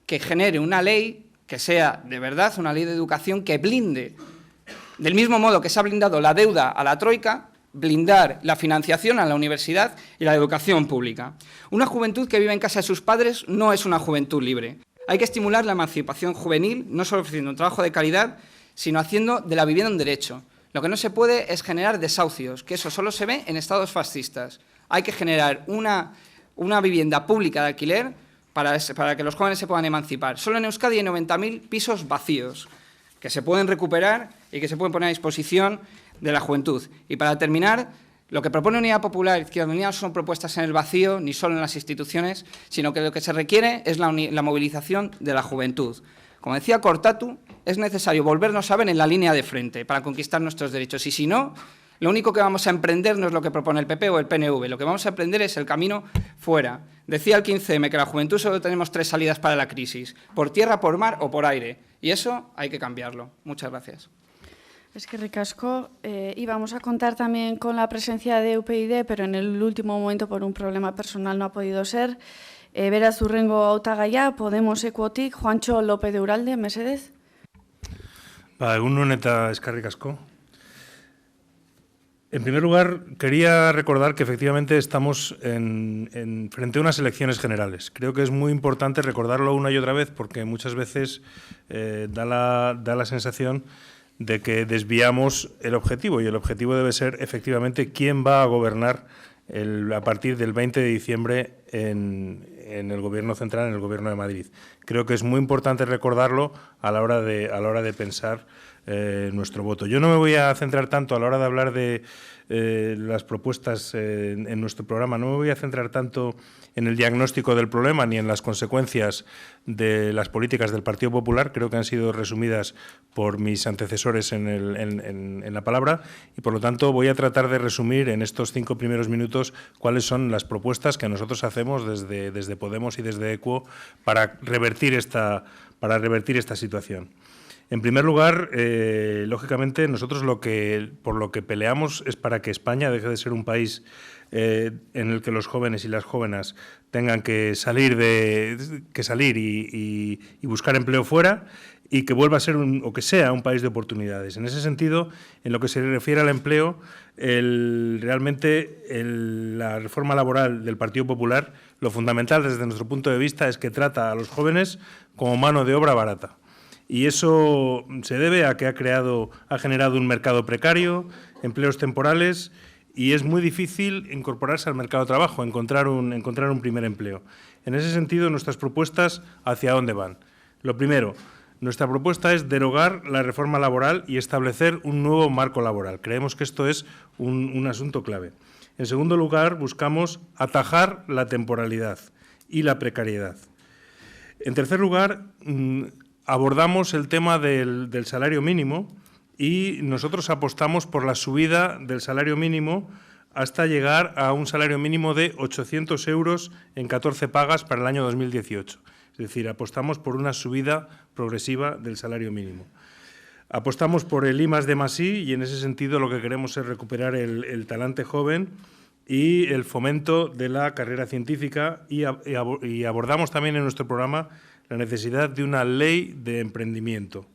que genere una ley que sea de verdad una ley de educación que blinde, del mismo modo que se ha blindado la deuda a la troika, blindar la financiación a la universidad y la educación pública. Una juventud que vive en casa de sus padres no es una juventud libre. Hay que estimular la emancipación juvenil, no solo ofreciendo un trabajo de calidad, sino haciendo de la vivienda un derecho. Lo que no se puede es generar desahucios, que eso solo se ve en estados fascistas. Hay que generar una vivienda pública de alquiler para que los jóvenes se puedan emancipar. Solo en Euskadi hay 90.000 pisos vacíos que se pueden recuperar y que se pueden poner a disposición de la juventud. Y para terminar, lo que propone Unidad Popular, Izquierda Unida, no son propuestas en el vacío ni solo en las instituciones, sino que lo que se requiere es la movilización de la juventud. Como decía Cortatu, es necesario volvernos a ver en la línea de frente para conquistar nuestros derechos. Y si no, lo único que vamos a emprender no es lo que propone el PP o el PNV, lo que vamos a emprender es el camino fuera. Decía el 15M que la juventud solo tenemos 3 salidas para la crisis, por tierra, por mar o por aire, y eso hay que cambiarlo. Muchas gracias. Es que ricasco. Íbamos a contar también con la presencia de UPyD, pero en el último momento por un problema personal no ha podido ser. Beraz hurrengo hautagaia, Podemosekutik, Juancho López de Uralde, mesedez. Egun eta eskerrik asko. En primer lugar, quería recordar que efectivamente estamos frente a unas elecciones generales. Creo que es muy importante recordarlo una y otra vez porque muchas veces da la sensación de que desviamos el objetivo, y el objetivo debe ser efectivamente quién va a gobernar a partir del 20 de diciembre en el Gobierno central, en el Gobierno de Madrid. Creo que es muy importante recordarlo a la hora de pensar nuestro voto. Yo no me voy a centrar tanto a la hora de hablar de las propuestas en nuestro programa, no me voy a centrar tanto en el diagnóstico del problema ni en las consecuencias de las políticas del Partido Popular. Creo que han sido resumidas por mis antecesores en la palabra y, por lo tanto, voy a tratar de resumir en estos 5 primeros minutos cuáles son las propuestas que nosotros hacemos desde Podemos y desde EQUO para revertir esta situación. En primer lugar, lógicamente, nosotros por lo que peleamos es para que España deje de ser un país en el que los jóvenes y las jóvenes tengan que salir y buscar empleo fuera, y que vuelva a ser que sea un país de oportunidades. En ese sentido, en lo que se refiere al empleo, realmente la reforma laboral del Partido Popular, lo fundamental desde nuestro punto de vista es que trata a los jóvenes como mano de obra barata. Y eso se debe a que ha generado un mercado precario, empleos temporales, y es muy difícil incorporarse al mercado de trabajo, encontrar un primer empleo. En ese sentido, nuestras propuestas, ¿hacia dónde van? Lo primero, nuestra propuesta es derogar la reforma laboral y establecer un nuevo marco laboral. Creemos que esto es un asunto clave. En segundo lugar, buscamos atajar la temporalidad y la precariedad. En tercer lugar, abordamos el tema del salario mínimo y nosotros apostamos por la subida del salario mínimo hasta llegar a un salario mínimo de 800 euros en 14 pagas para el año 2018. Es decir, apostamos por una subida progresiva del salario mínimo. Apostamos por el I+D+I y en ese sentido lo que queremos es recuperar el talante joven y el fomento de la carrera científica y abordamos también en nuestro programa la necesidad de una ley de emprendimiento.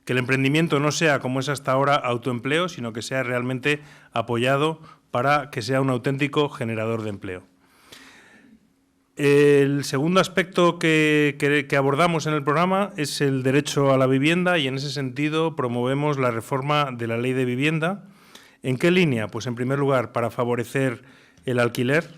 Que el emprendimiento no sea, como es hasta ahora, autoempleo, sino que sea realmente apoyado para que sea un auténtico generador de empleo. El segundo aspecto que abordamos en el programa es el derecho a la vivienda y en ese sentido promovemos la reforma de la ley de vivienda. ¿En qué línea? Pues en primer lugar para favorecer el alquiler,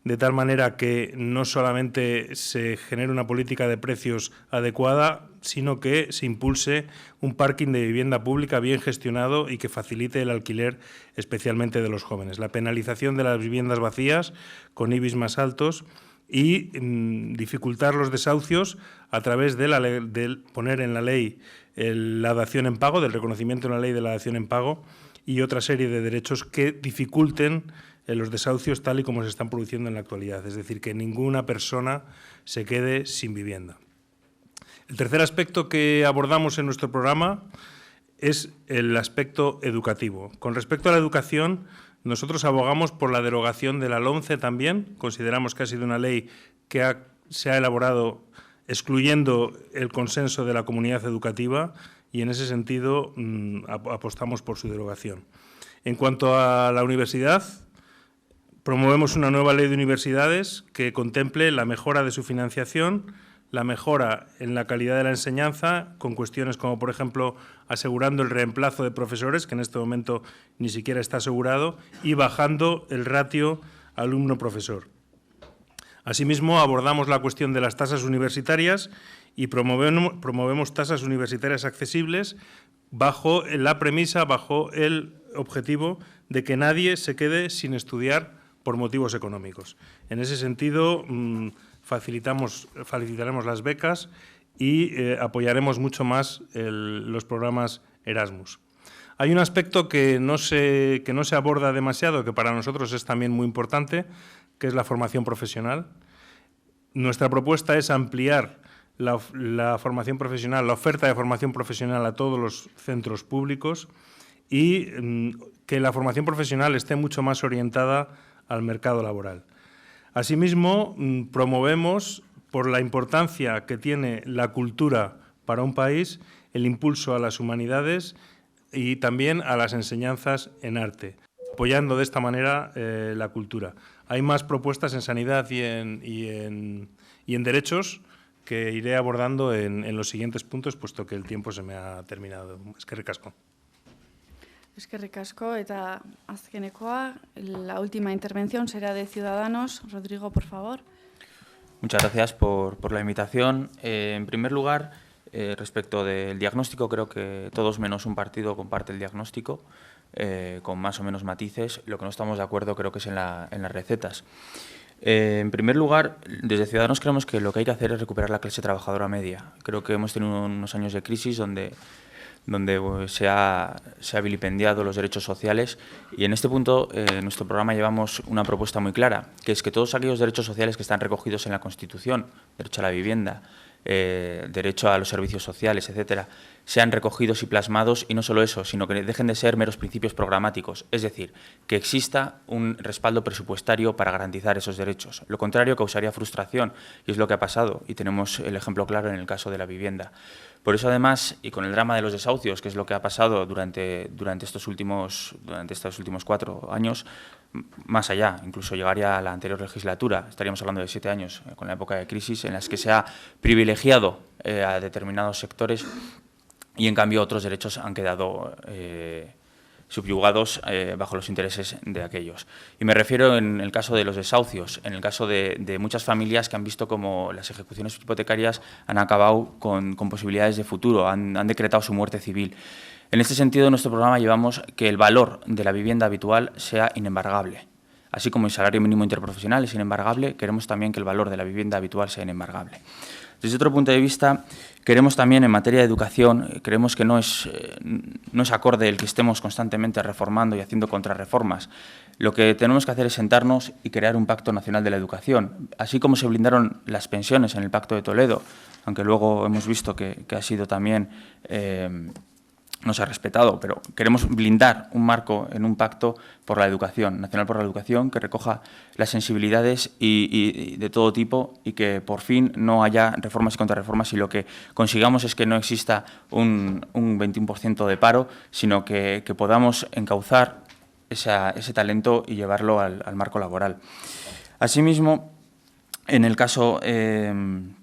de tal manera que no solamente se genere una política de precios adecuada, sino que se impulse un parking de vivienda pública bien gestionado y que facilite el alquiler, especialmente de los jóvenes. La penalización de las viviendas vacías con IBIs más altos y dificultar los desahucios a través de poner en la ley la dación en pago, del reconocimiento en la ley de la dación en pago y otra serie de derechos que dificulten los desahucios tal y como se están produciendo en la actualidad, es decir, que ninguna persona se quede sin vivienda. El tercer aspecto que abordamos en nuestro programa es el aspecto educativo. Con respecto a la educación, nosotros abogamos por la derogación de la LOMCE también. Consideramos que ha sido una ley que se ha elaborado excluyendo el consenso de la comunidad educativa y en ese sentido apostamos por su derogación. En cuanto a la universidad, promovemos una nueva ley de universidades que contemple la mejora de su financiación, la mejora en la calidad de la enseñanza, con cuestiones como, por ejemplo, asegurando el reemplazo de profesores, que en este momento ni siquiera está asegurado, y bajando el ratio alumno-profesor. Asimismo, abordamos la cuestión de las tasas universitarias y promovemos tasas universitarias accesibles bajo la premisa, bajo el objetivo de que nadie se quede sin estudiar por motivos económicos. En ese sentido, facilitaremos las becas y apoyaremos mucho más los programas Erasmus. Hay un aspecto que no se aborda demasiado, que para nosotros es también muy importante, que es la formación profesional. Nuestra propuesta es ampliar la formación profesional, la oferta de formación profesional a todos los centros públicos y que la formación profesional esté mucho más orientada al mercado laboral. Asimismo, promovemos, por la importancia que tiene la cultura para un país, el impulso a las humanidades y también a las enseñanzas en arte, apoyando de esta manera la cultura. Hay más propuestas en sanidad y en derechos que iré abordando en los siguientes puntos, puesto que el tiempo se me ha terminado. Eskerrik asko. Eskerrik asko, eta azkenekoa, la última intervención será de Ciudadanos. Rodrigo, por favor. Muchas gracias por la invitación. En primer lugar, respecto del diagnóstico, creo que todos menos un partido comparte el diagnóstico, con más o menos matices. Lo que no estamos de acuerdo creo que es en las recetas. En primer lugar, desde Ciudadanos creemos que lo que hay que hacer es recuperar la clase trabajadora media. Creo que hemos tenido unos años de crisis donde se ha vilipendiado los derechos sociales y en este punto en nuestro programa llevamos una propuesta muy clara, que es que todos aquellos derechos sociales que están recogidos en la Constitución, derecho a la vivienda, derecho a los servicios sociales, etcétera, sean recogidos y plasmados, y no solo eso, sino que dejen de ser meros principios programáticos, es decir, que exista un respaldo presupuestario para garantizar esos derechos. Lo contrario causaría frustración, y es lo que ha pasado, y tenemos el ejemplo claro en el caso de la vivienda. Por eso, además, y con el drama de los desahucios, que es lo que ha pasado durante estos últimos 4 años, más allá, incluso llegaría a la anterior legislatura, estaríamos hablando de 7 años, con la época de crisis, en las que se ha privilegiado a determinados sectores y, en cambio, otros derechos han quedado subyugados bajo los intereses de aquellos. Y me refiero en el caso de los desahucios, en el caso de muchas familias que han visto como las ejecuciones hipotecarias han acabado con posibilidades de futuro, han decretado su muerte civil. En este sentido, en nuestro programa llevamos que el valor de la vivienda habitual sea inembargable. Así como el salario mínimo interprofesional es inembargable, queremos también que el valor de la vivienda habitual sea inembargable. Desde otro punto de vista, queremos también, en materia de educación, creemos que no es acorde el que estemos constantemente reformando y haciendo contrarreformas. Lo que tenemos que hacer es sentarnos y crear un pacto nacional de la educación. Así como se blindaron las pensiones en el Pacto de Toledo, aunque luego hemos visto que ha sido también no se ha respetado, pero queremos blindar un marco en un pacto por la educación, nacional por la educación, que recoja las sensibilidades y de todo tipo, y que por fin no haya reformas y contrarreformas, y lo que consigamos es que no exista un 21% de paro, sino que podamos encauzar ese talento y llevarlo al marco laboral. Asimismo, en el caso en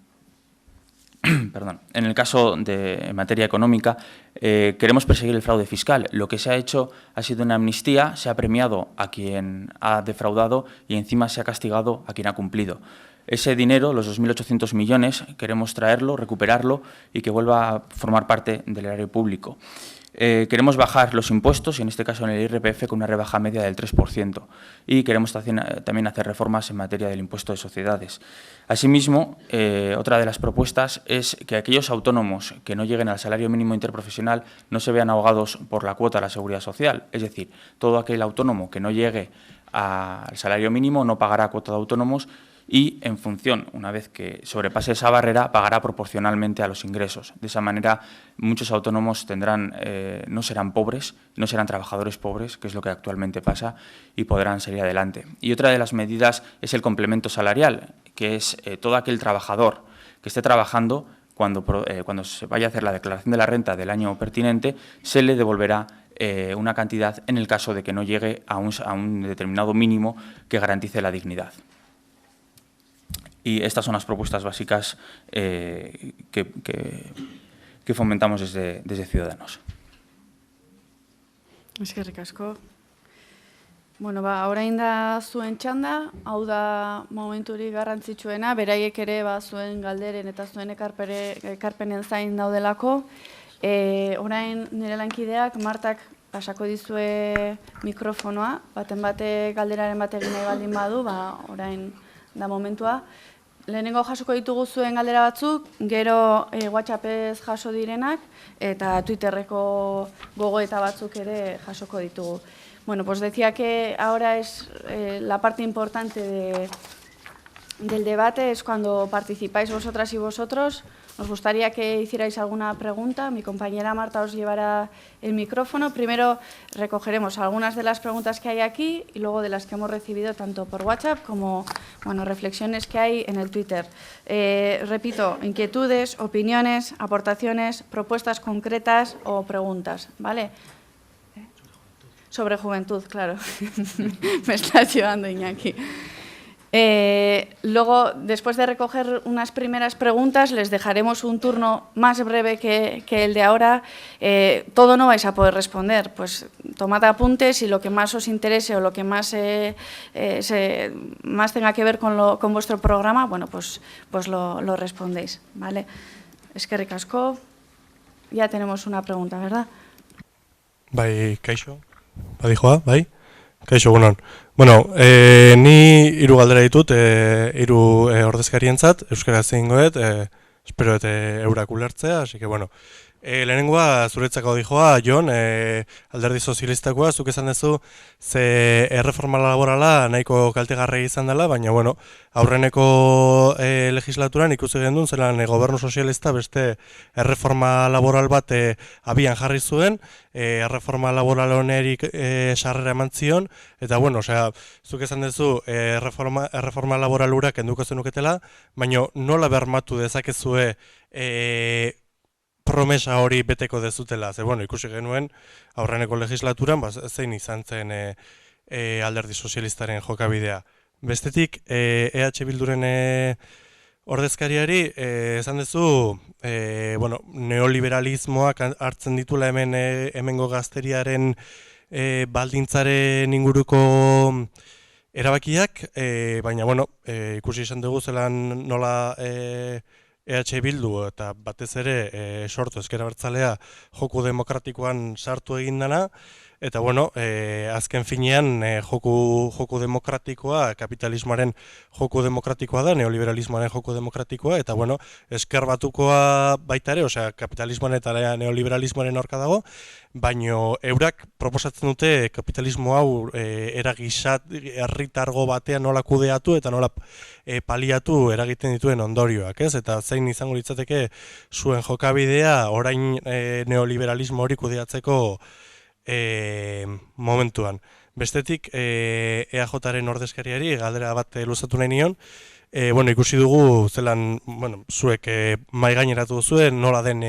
materia económica, queremos perseguir el fraude fiscal. Lo que se ha hecho ha sido una amnistía, se ha premiado a quien ha defraudado y encima se ha castigado a quien ha cumplido. Ese dinero, los 2.800 millones, queremos traerlo, recuperarlo y que vuelva a formar parte del erario público. Queremos bajar los impuestos, y en este caso en el IRPF, con una rebaja media del 3%. Y queremos también hacer reformas en materia del impuesto de sociedades. Asimismo, otra de las propuestas es que aquellos autónomos que no lleguen al salario mínimo interprofesional no se vean ahogados por la cuota de la seguridad social. Es decir, todo aquel autónomo que no llegue al salario mínimo no pagará cuota de autónomos, y, en función, una vez que sobrepase esa barrera, pagará proporcionalmente a los ingresos. De esa manera, muchos autónomos no serán pobres, no serán trabajadores pobres, que es lo que actualmente pasa, y podrán salir adelante. Y otra de las medidas es el complemento salarial, que es todo aquel trabajador que esté trabajando, cuando se vaya a hacer la declaración de la renta del año pertinente, se le devolverá una cantidad en el caso de que no llegue a un determinado mínimo que garantice la dignidad. Y estas son las propuestas básicas que fomentamos desde Ciudadanos. Eskerrik asko. Bueno, orain da zuen txanda, hau da momenturik garrantzitsuena, beraiek ere zuen galderen eta zuen ekarpenen zain daudelako. Orain nire lankideak, Martak pasako dizue mikrofonoa, baten bate galderaren bat egin nahi baldin badu, orain da momentua. Lehenengo jasoko ditugu zuen galdera batzuk, gero WhatsAppez jaso direnak, eta Twitterreko gogoeta batzuk ere jasoko ditugu. Bueno, pues decía que ahora es la parte importante del debate, es cuando participáis vosotras y vosotros. Nos gustaría que hicierais alguna pregunta. Mi compañera Marta os llevará el micrófono. Primero recogeremos algunas de las preguntas que hay aquí y luego de las que hemos recibido tanto por WhatsApp como reflexiones que hay en el Twitter. Repito, inquietudes, opiniones, aportaciones, propuestas concretas o preguntas, ¿vale? Sobre juventud, claro. Me estás llevando, Iñaki. Luego, después de recoger unas primeras preguntas, les dejaremos un turno más breve que el de ahora. Todo no vais a poder responder, pues tomad apuntes y lo que más os interese o lo que más tenga que ver con vuestro programa, bueno, pues lo respondéis, ¿vale? Eskerrik asko. Ya tenemos una pregunta, ¿verdad? Bai, kaixo. Badijoa, bai? Kaixo, gunon. Bueno, ni 3 galdera ditut, 3 ordezkarientzat, euskaraz egingo dut, espero eurak ulertzea, así que bueno, Lehenengoa zuretzako dijoa, Jon, alderdi sozialistakoa, zuk esan duzu, ze erreforma laborala nahiko kaltegarria izan dela, baina, bueno, aurreneko legislaturan ikusi gendun, zelan gobernu sozialista beste erreforma laboral bat abian jarri zuen, erreforma laboral honerik sarrera eman zion, eta, bueno, osea, zuk esan duzu, erreforma laboral hura kenduko zenuketela, baina nola bermatu dezakezue promesa hori beteko dezutela, ze bueno, ikusi genuen aurreneko legislaturan zein izan zen alderdi sozialistaren jokabidea. Bestetik, EH Bilduren ordezkariari, esan duzu, bueno, neoliberalismoak hartzen ditula hemengo gazteriaren baldintzaren inguruko erabakiak, baina, bueno, ikusi izan dugu zelan nola EH Bildu eta batez ere sortu ezker abertzalea joku demokratikoan sartu egin dana, eta bueno, azken finean joku demokratikoa, kapitalismoaren joku demokratikoa da, neoliberalismoaren joku demokratikoa, eta bueno, ezker batukoa baita ere, osea, kapitalismoaren eta neoliberalismoaren aurka dago, baino eurak proposatzen dute kapitalismo hau eragisat, herritargo batean nola kudeatu eta nola paliatu eragiten dituen ondorioak, ez? Eta zein izango litzateke zuen jokabidea orain neoliberalismo hori kudeatzeko momentuan. Bestetik, EAJaren ordezkariari galdera bat luzatu nahi nion, bueno, ikusi dugu zelan, bueno, zuek mahai gaineratu duzuen nola den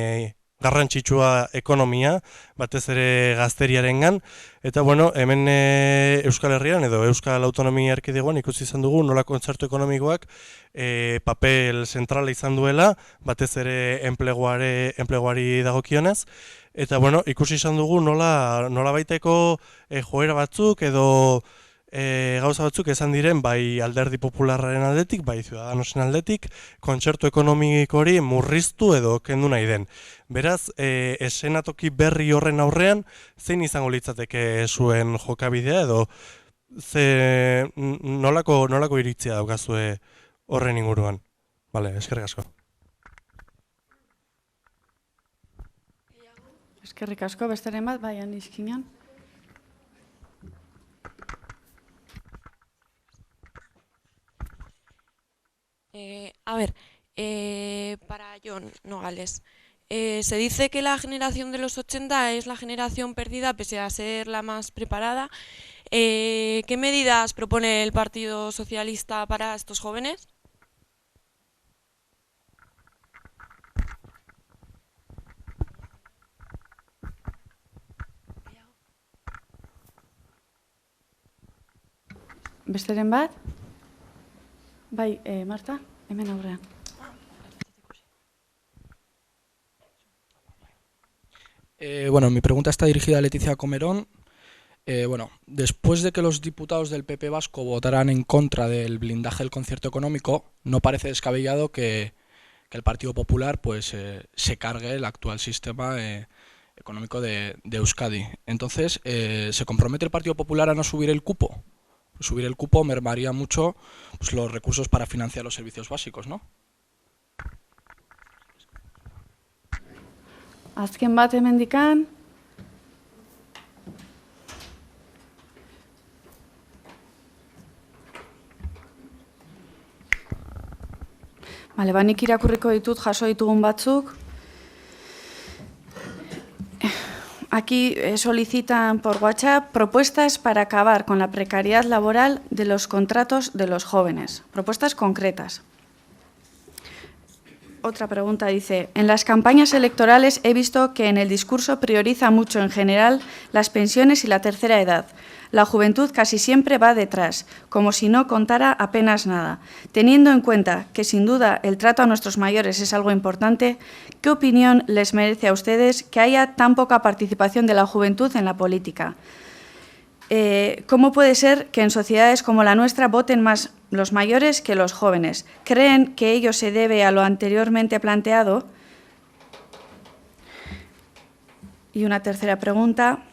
garrantzitsua ekonomia, batez ere gazteriarengan, eta bueno, hemen Euskal Herrian edo Euskal Autonomia Erkidegoan ikusi izan dugu nola kontzertu ekonomikoak papel zentrala izan duela, batez ere enpleguari dagokionez, eta bueno, ikusi izan dugu nola baiteko joera batzuk edo gauza batzuk esan diren bai alderdi popularraren aldetik, bai Ciudadanosen aldetik, kontzertu ekonomiko hori murriztu edo kendu nahi den. Beraz, eszenatoki berri horren aurrean, zein izango litzateke zuen jokabidea edo nolako iritzia daukazue horren inguruan? Bale, eskerrik asko. Eskerrik asko, besteren bat, bai, Aniskinan. Para Jon Nogales, se dice que la generación de los 80 es la generación perdida pese a ser la más preparada. ¿Qué medidas propone el Partido Socialista para estos jóvenes? Besteren bat? Bai, Marta, hemen aurrean. Bueno, mi pregunta está dirigida a Leticia Comerón. Bueno, después de que los diputados del PP vasco votaran en contra del blindaje del concierto económico, no parece descabellado que el Partido Popular pues, se cargue el actual sistema económico de Euskadi. Entonces, ¿se compromete el Partido Popular a no subir el cupo? Subir el cupo mermaría mucho pues, los recursos para financiar los servicios básicos, ¿no? Azken bat hemendikan. Bale, nik irakurriko ditut jaso ditugun batzuk. Aquí solicitan por WhatsApp propuestas para acabar con la precariedad laboral de los contratos de los jóvenes. Propuestas concretas. Otra pregunta dice, en las campañas electorales he visto que en el discurso prioriza mucho en general las pensiones y la tercera edad. La juventud casi siempre va detrás, como si no contara apenas nada. Teniendo en cuenta que sin duda el trato a nuestros mayores es algo importante, ¿qué opinión les merece a ustedes que haya tan poca participación de la juventud en la política? ¿Cómo puede ser que en sociedades como la nuestra voten más los mayores que los jóvenes? ¿Creen que ello se debe a lo anteriormente planteado? Y una tercera pregunta,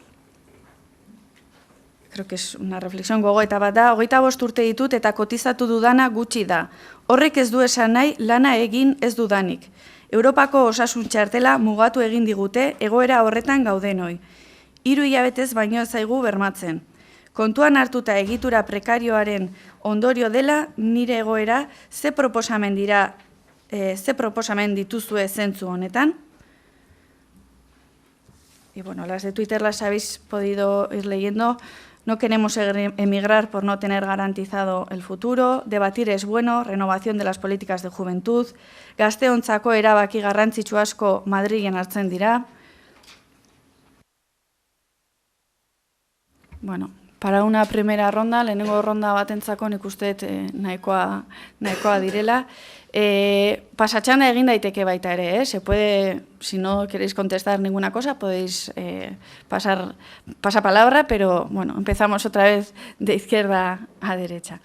creo que es una reflexión gogoeta bat da, 25 urte ditut eta kotizatu dudana gutxi da. Horrek ez du esan nahi lana egin ez dudanik. Europako osasun txartela mugatu egin digute egoera horretan gaudenoi. 3 hilabetez baino ez zaigu bermatzen. Kontuan hartuta egitura prekarioaren ondorio dela nire egoera ze proposamen dituzue zentzu honetan? Y bueno, las de Twitter las habéis podido ir leyendo. No queremos emigrar por no tener garantizado el futuro. Debatir es bueno, renovación de las políticas de juventud. Gazteontzako erabaki garrantzitsu asko Madrilen hartzen dira. Bueno, para una primera ronda, lehenengo ronda batentzako nik uste nahikoa direla. Pasatxanda egin daiteke baita ere, se puede, si no queréis contestar ninguna cosa, podéis pasar palabra, pero bueno, empezamos otra vez de izquierda a derecha.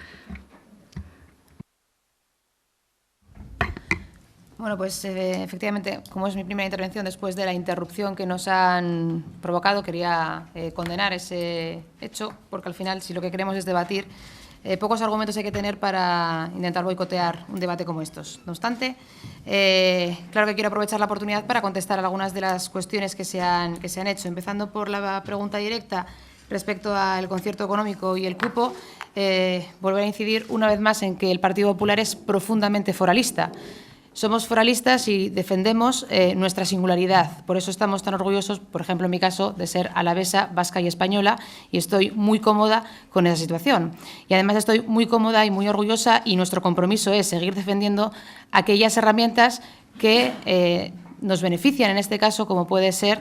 Bueno, pues efectivamente, como es mi primera intervención después de la interrupción que nos han provocado, quería condenar ese hecho, porque al final, si lo que queremos es debatir, pocos argumentos hay que tener para intentar boicotear un debate como estos. No obstante, claro que quiero aprovechar la oportunidad para contestar algunas de las cuestiones que se han hecho, empezando por la pregunta directa respecto al concierto económico y el cupo. Volver a incidir una vez más en que el Partido Popular es profundamente foralista. Somos foralistas y defendemos nuestra singularidad. Por eso estamos tan orgullosos, por ejemplo, en mi caso, de ser alavesa, vasca y española, y estoy muy cómoda con esa situación. Y además estoy muy cómoda y muy orgullosa, y nuestro compromiso es seguir defendiendo aquellas herramientas que nos benefician, en este caso, como puede ser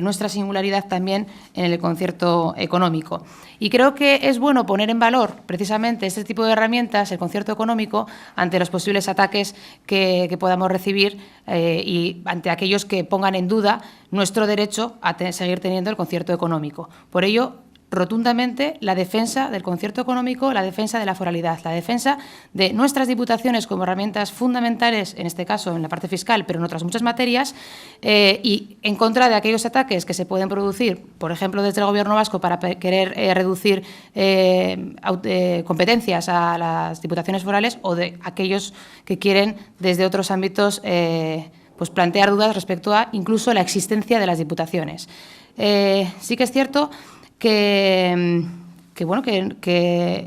nuestra singularidad también en el concierto económico. Y creo que es bueno poner en valor precisamente este tipo de herramientas, el concierto económico, ante los posibles ataques que podamos recibir y ante aquellos que pongan en duda nuestro derecho a seguir teniendo el concierto económico. Por ello, rotundamente la defensa del concierto económico, la defensa de la foralidad, la defensa de nuestras diputaciones como herramientas fundamentales, en este caso en la parte fiscal, pero en otras muchas materias, y en contra de aquellos ataques que se pueden producir, por ejemplo, desde el Gobierno vasco para querer reducir competencias a las diputaciones forales, o de aquellos que quieren desde otros ámbitos pues plantear dudas respecto a incluso la existencia de las diputaciones. Sí que es cierto que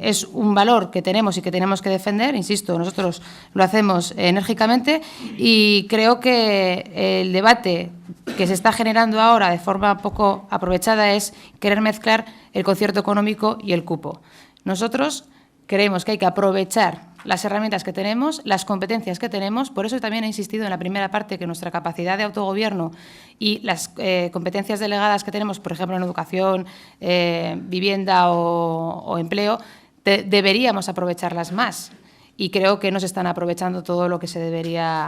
es un valor que tenemos y que tenemos que defender, insisto, nosotros lo hacemos enérgicamente, y creo que el debate que se está generando ahora de forma poco aprovechada es querer mezclar el concierto económico y el cupo. Nosotros creemos que hay que aprovechar las herramientas que tenemos, las competencias que tenemos. Por eso también he insistido en la primera parte que nuestra capacidad de autogobierno y las competencias delegadas que tenemos, por ejemplo, en educación, vivienda o empleo, deberíamos aprovecharlas más. Y creo que no se están aprovechando todo lo que se debería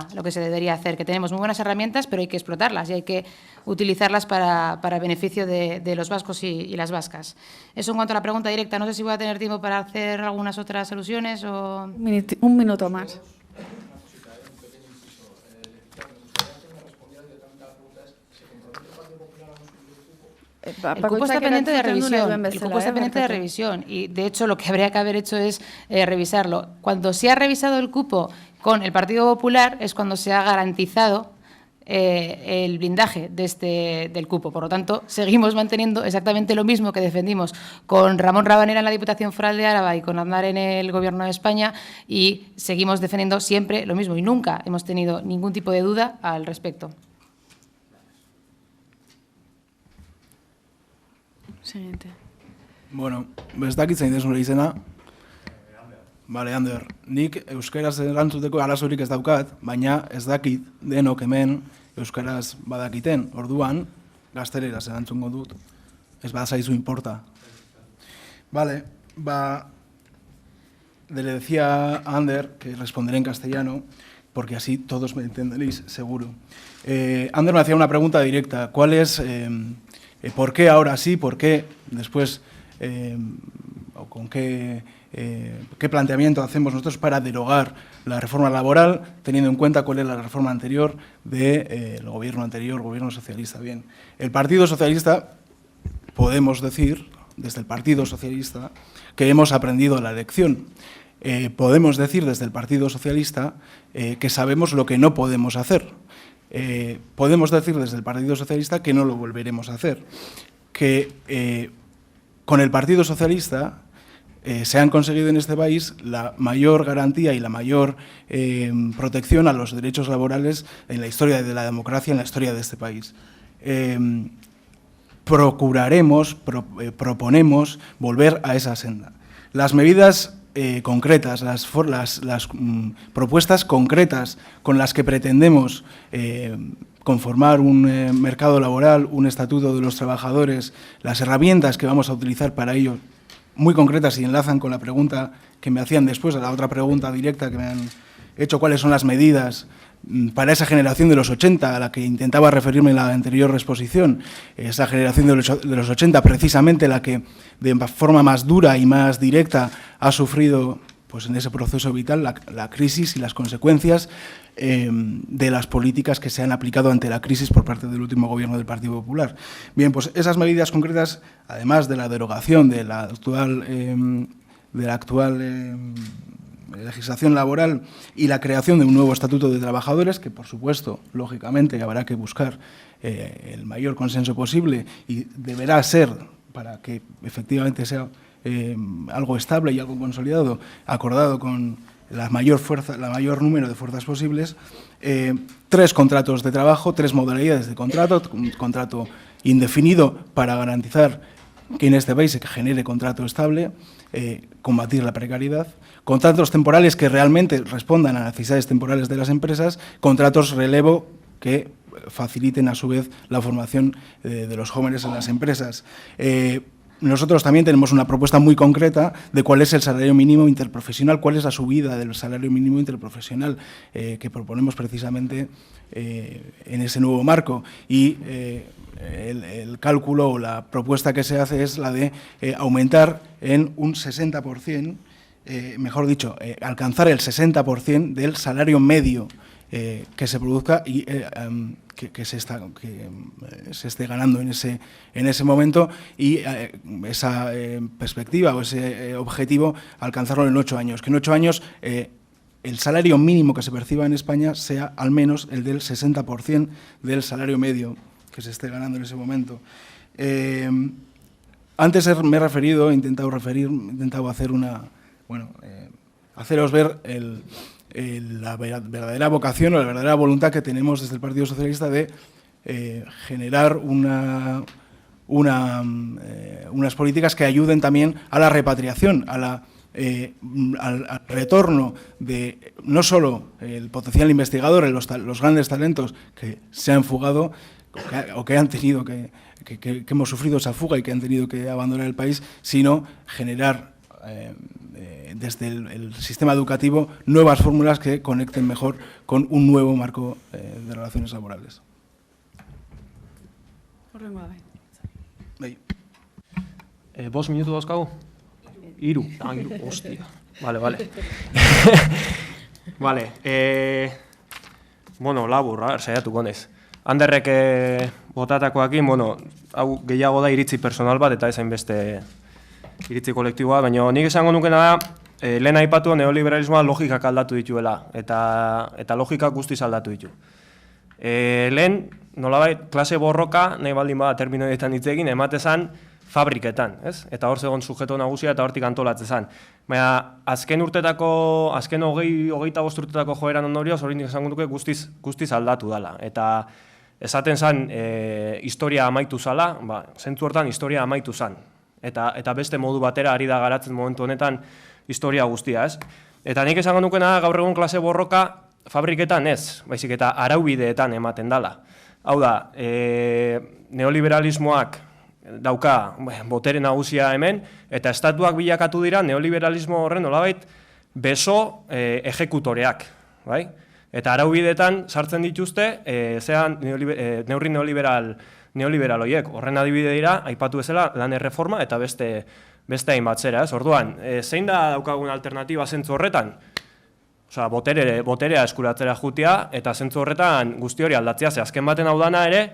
hacer, que tenemos muy buenas herramientas, pero hay que explotarlas y hay que utilizarlas para beneficio de los vascos y las vascas. Eso en cuanto a la pregunta directa. No sé si voy a tener tiempo para hacer algunas otras alusiones o... Un minuto más. El cupo está pendiente de revisión. El cupo está pendiente de revisión y, de hecho, lo que habría que haber hecho es revisarlo. Cuando se ha revisado el cupo con el Partido Popular es cuando se ha garantizado el blindaje del cupo. Por lo tanto, seguimos manteniendo exactamente lo mismo que defendimos con Ramón Rabanera en la Diputación Foral de Álava y con Aznar en el Gobierno de España, y seguimos defendiendo siempre lo mismo y nunca hemos tenido ningún tipo de duda al respecto. Siguiente. Bueno, ez dakit zein desnure izena. Bale, Ander, nik euskaraz erantzuteko arazorik ez daukat, baina ez dakit denok hemen euskaraz badakiten. Orduan, gazteleraz erantzungo dut. Ez bazaizu importa. Vale, le decía a Ander que responderé en castellano, porque así todos me entenderéis, seguro. Ander me hacía una pregunta directa. ¿Cuál es... ¿Por qué ahora sí? ¿Por qué después? ¿O con qué planteamiento hacemos nosotros para derogar la reforma laboral, teniendo en cuenta cuál es la reforma anterior del gobierno anterior, gobierno socialista? Bien, el Partido Socialista, podemos decir, desde el Partido Socialista, que hemos aprendido la lección. podemos decir desde el Partido Socialista que sabemos lo que no podemos hacer. Podemos decir desde el Partido Socialista que no lo volveremos a hacer. Que con el Partido Socialista se han conseguido en este país la mayor garantía y la mayor protección a los derechos laborales en la historia de la democracia, en la historia de este país. Procuraremos, proponemos volver a esa senda. Las medidas concretas, las propuestas concretas con las que pretendemos conformar un mercado laboral, un estatuto de los trabajadores, las herramientas que vamos a utilizar para ello, muy concretas y enlazan con la pregunta que me hacían después, a la otra pregunta directa que me han hecho, cuáles son las medidas para esa generación de los 80, a la que intentaba referirme en la anterior exposición, esa generación de los 80, precisamente la que de forma más dura y más directa ha sufrido pues, en ese proceso vital la crisis y las consecuencias de las políticas que se han aplicado ante la crisis por parte del último gobierno del Partido Popular. Bien, pues esas medidas concretas, además de la derogación de la actual legislación laboral y la creación de un nuevo estatuto de trabajadores, que por supuesto, lógicamente, habrá que buscar el mayor consenso posible y deberá ser, para que efectivamente sea algo estable y algo consolidado, acordado con la mayor número de fuerzas posibles, 3 contratos de trabajo, 3 modalidades de contrato, un contrato indefinido para garantizar que en este país se genere contrato estable, combatir la precariedad, contratos temporales que realmente respondan a necesidades temporales de las empresas, contratos relevo que faciliten a su vez la formación de los jóvenes en las empresas. Nosotros también tenemos una propuesta muy concreta de cuál es el salario mínimo interprofesional, cuál es la subida del salario mínimo interprofesional que proponemos precisamente en ese nuevo marco. Y el cálculo o la propuesta que se hace es la de aumentar en un 60%, mejor dicho, alcanzar el 60% del salario medio que se produzca y que se esté ganando en ese momento, y esa perspectiva o ese objetivo alcanzarlo en 8 años. Que en 8 años el salario mínimo que se perciba en España sea al menos el del 60% del salario medio que se esté ganando en ese momento. Antes me he referido, he intentado hacer haceros ver la verdadera vocación o la verdadera voluntad que tenemos desde el Partido Socialista de generar unas políticas que ayuden también a la repatriación, al retorno de no solo el potencial investigador, los grandes talentos que se han fugado o que han tenido que hemos sufrido esa fuga y que han tenido que abandonar el país, sino generar desde el sistema educativo nuevas fórmulas que conecten mejor con un nuevo marco de relaciones laborales. ¿Vos minutos dauzkagu? Hiru, hostia. Vale. Vale, bueno, labur, saiatuko naiz. Anderrek botatakoakin, hau gehiago da iritzi personal bat eta ezain beste iritzi kolektiboa, baina nik esango nukena da, lehen aipatu neoliberalismoa logikak aldatu dituela, eta logikak guztiz aldatu ditu. Lehen, nolabait, klase borroka, nahi baldin bada terminoetan hitz egin, ematezan fabriketan, ez? Eta hor zegoen sujeto nagusia eta hortik antolatzezan. Baina, azken 25 urtetako joeran ondorioz, hori nik esango nuke guztiz aldatu dela. Eta esaten zen, historia amaitu zala, zentzu hortan historia amaitu zen. Eta beste modu batera ari da garatzen momentu honetan historia guztia, ez? Eta nik esango nukena gaur egun klase borroka fabriketan ez, baizik eta araubideetan ematen dela. Hau da, neoliberalismoak dauka botere nagusia hemen, eta estatuak bilakatu dira neoliberalismo horren nolabait beso ejekutoreak, bai? Eta araubideetan sartzen dituzte, zean neurri neoliberal horiek, horren adibide dira, aipatu bezala, lan erreforma eta beste hainbat zera, ez? Orduan, zein da daukagun alternatiba zentzu horretan? Osea, boterea eskuratzera jutia, eta zentzu horretan guzti hori aldatzea, ze azken baten hau dana ere,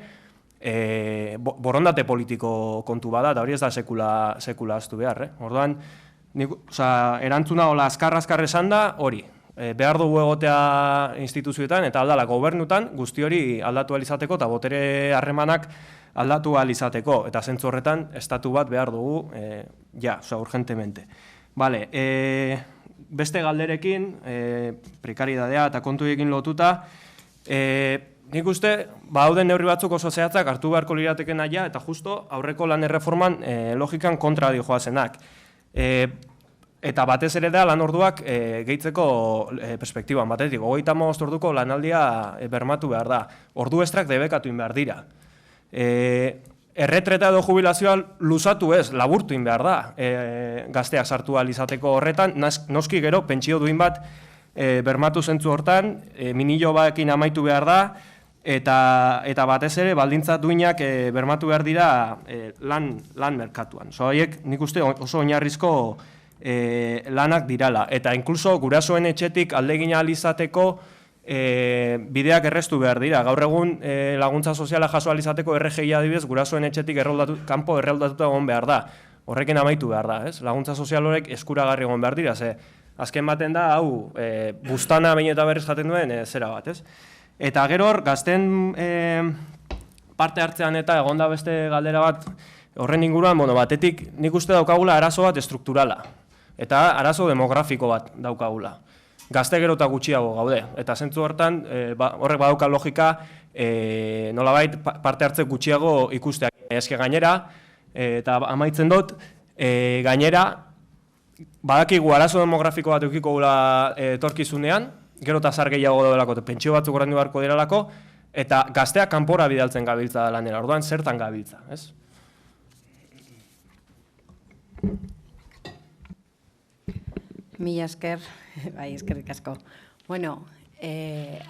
borondate politiko kontu bada, eta hori ez da sekula aztu behar, Orduan, erantzuna hola azkar esan da hori. Behar dugu egotea instituzioetan eta aldala gobernutan guzti hori aldatu ahal izateko eta botere harremanak aldatu ahal izateko. Eta zentzu horretan, estatu bat behar dugu, urgentemente. Bale, beste galderekin, prekaridadea eta kontuekin lotuta, nik uste, dauden neurri batzuk oso zehatzak hartu beharko lirateken aia eta justo aurreko lan erreforman logikan kontra dijoazenak. Eta batez ere da lan orduak gehitzeko perspektiban batetik. 35 orduko lanaldia bermatu behar da. Ordu estrak debekatu behar dira. Erretreta edo jubilazioa luzatu ez, laburtu behar da. Gazteak sartu ahal izateko horretan, noski gero pentsio duin bat bermatu zentzu hortan, minilo batekin amaitu behar da, eta batez ere baldintza duinak bermatu behar dira lan merkatuan. Haiek nik uste oso oinarrizko lanak dirala. Eta inkluso gurasoen etxetik aldegin ahal izateko bideak erreztu behar dira. Gaur egun laguntza soziala jaso ahal izateko RGI adibidez gurasoen etxetik kanpo erroldatuta egon behar da. Horrekin amaitu behar da. Laguntza sozial horrek eskuragarri egon behar dira. Azken baten da, hau, bustana behin eta berriz jaten duen zera bat. Eta gero hor, gazten parte hartzean eta egonda beste galdera bat horren inguruan, batetik nik uste daukagula arazo bat estrukturala. Eta arazo demografiko bat daukagula. Gazte gero eta gutxiago gaude. Eta zentzu hortan, horrek badauka logika, nolabait parte hartze gutxiago ikusteak. Eske gainera, eta amaitzen dut, gainera, badakigu arazo demografiko bat eukiko gula etorkizunean, gero eta zar gehiago daudelako, pentsio batzuk oraindu beharko direlako, eta gazteak kanpora bidaltzen gabiltza da lanera, orduan zertan gabiltza, ez? Mila esker, bai, eskerrik asko. Bueno,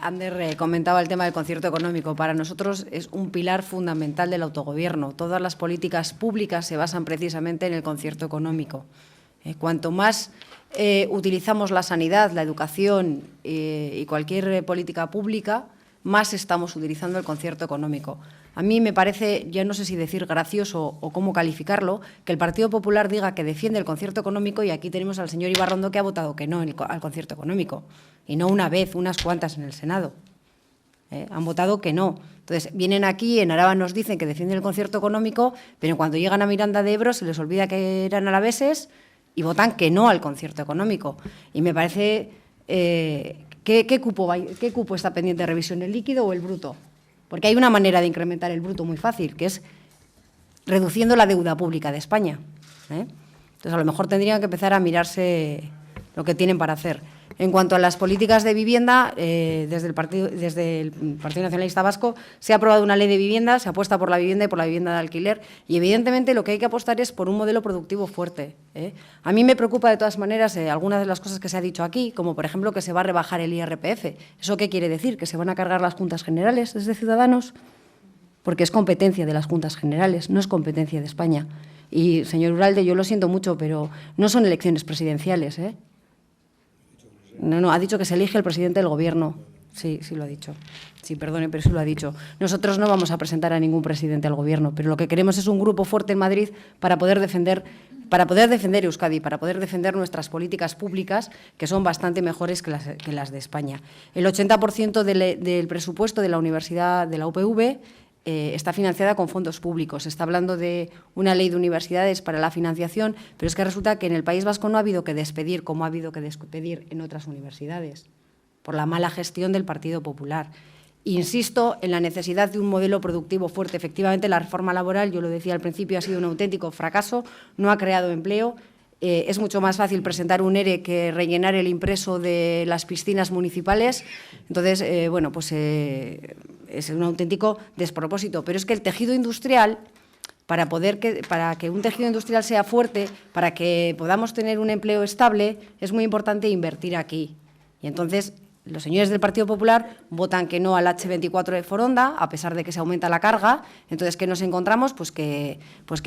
Ander comentaba el tema del concierto económico. Para nosotros es un pilar fundamental del autogobierno. Todas las políticas públicas se basan precisamente en el concierto económico. Cuanto más utilizamos la sanidad, la educación y cualquier política pública, más estamos utilizando el concierto económico. A mí me parece, ya no sé si decir gracioso o cómo calificarlo, que el Partido Popular diga que defiende el concierto económico y aquí tenemos al señor Ibarrondo que ha votado que no al concierto económico. Y no una vez, unas cuantas en el Senado. Han votado que no. Entonces, vienen aquí, en Araba nos dicen que defienden el concierto económico, pero cuando llegan a Miranda de Ebro se les olvida que eran alaveses y votan que no al concierto económico. Y me parece, ¿qué cupo está pendiente de revisión, el líquido o el bruto? Porque hay una manera de incrementar el bruto muy fácil, que es reduciendo la deuda pública de España. Entonces, a lo mejor tendrían que empezar a mirarse lo que tienen para hacer. En cuanto a las políticas de vivienda, desde el Partido Nacionalista Vasco se ha aprobado una ley de vivienda, se apuesta por la vivienda y por la vivienda de alquiler y evidentemente lo que hay que apostar es por un modelo productivo fuerte. A mí me preocupa de todas maneras algunas de las cosas que se ha dicho aquí, como por ejemplo que se va a rebajar el IRPF. ¿Eso qué quiere decir? ¿Que se van a cargar las Juntas Generales desde Ciudadanos? Porque es competencia de las Juntas Generales, no es competencia de España. Y, señor Uralde, yo lo siento mucho, pero no son elecciones presidenciales, No, ha dicho que se elige el presidente del Gobierno. Sí, sí lo ha dicho. Sí, perdone, pero sí lo ha dicho. Nosotros no vamos a presentar a ningún presidente al Gobierno, pero lo que queremos es un grupo fuerte en Madrid para poder defender Euskadi, para poder defender nuestras políticas públicas, que son bastante mejores que las de España. El 80% del presupuesto de la Universidad de la UPV está financiada con fondos públicos. Se está hablando de una ley de universidades para la financiación, pero es que resulta que en el País Vasco no ha habido que despedir como ha habido que despedir en otras universidades, por la mala gestión del Partido Popular. Insisto en la necesidad de un modelo productivo fuerte. Efectivamente, la reforma laboral, yo lo decía al principio, ha sido un auténtico fracaso, no ha creado empleo. Es mucho más fácil presentar un ERE que rellenar el impreso de las piscinas municipales. Entonces, es un auténtico despropósito. Pero es que el tejido industrial, para que un tejido industrial sea fuerte, para que podamos tener un empleo estable, es muy importante invertir aquí. Y entonces, los señores del Partido Popular votan que no al H24 de Foronda, a pesar de que se aumenta la carga. Entonces, ¿qué nos encontramos? Pues que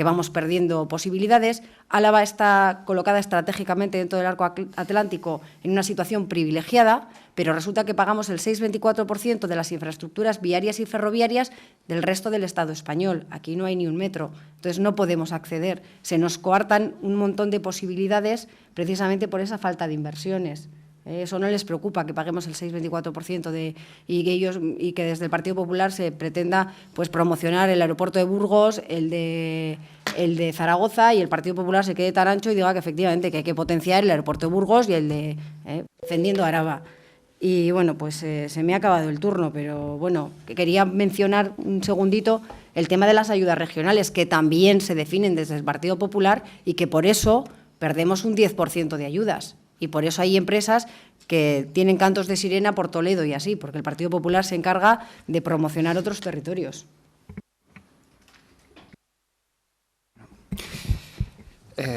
vamos perdiendo posibilidades. Álava está colocada estratégicamente dentro del arco atlántico en una situación privilegiada, pero resulta que pagamos el 6,24% de las infraestructuras viarias y ferroviarias del resto del Estado español. Aquí no hay ni un metro, entonces no podemos acceder. Se nos coartan un montón de posibilidades precisamente por esa falta de inversiones. Eso no les preocupa, que paguemos el 6,24% y que desde el Partido Popular se pretenda pues, promocionar el aeropuerto de Burgos, el de Zaragoza, y el Partido Popular se quede tan ancho y diga que efectivamente que hay que potenciar el aeropuerto de Burgos y el de defendiendo Araba. Y bueno, pues se me ha acabado el turno, pero bueno, quería mencionar un segundito el tema de las ayudas regionales, que también se definen desde el Partido Popular y que por eso perdemos un 10% de ayudas. Y por eso hay empresas que tienen cantos de sirena por Toledo y así, porque el Partido Popular se encarga de promocionar otros territorios.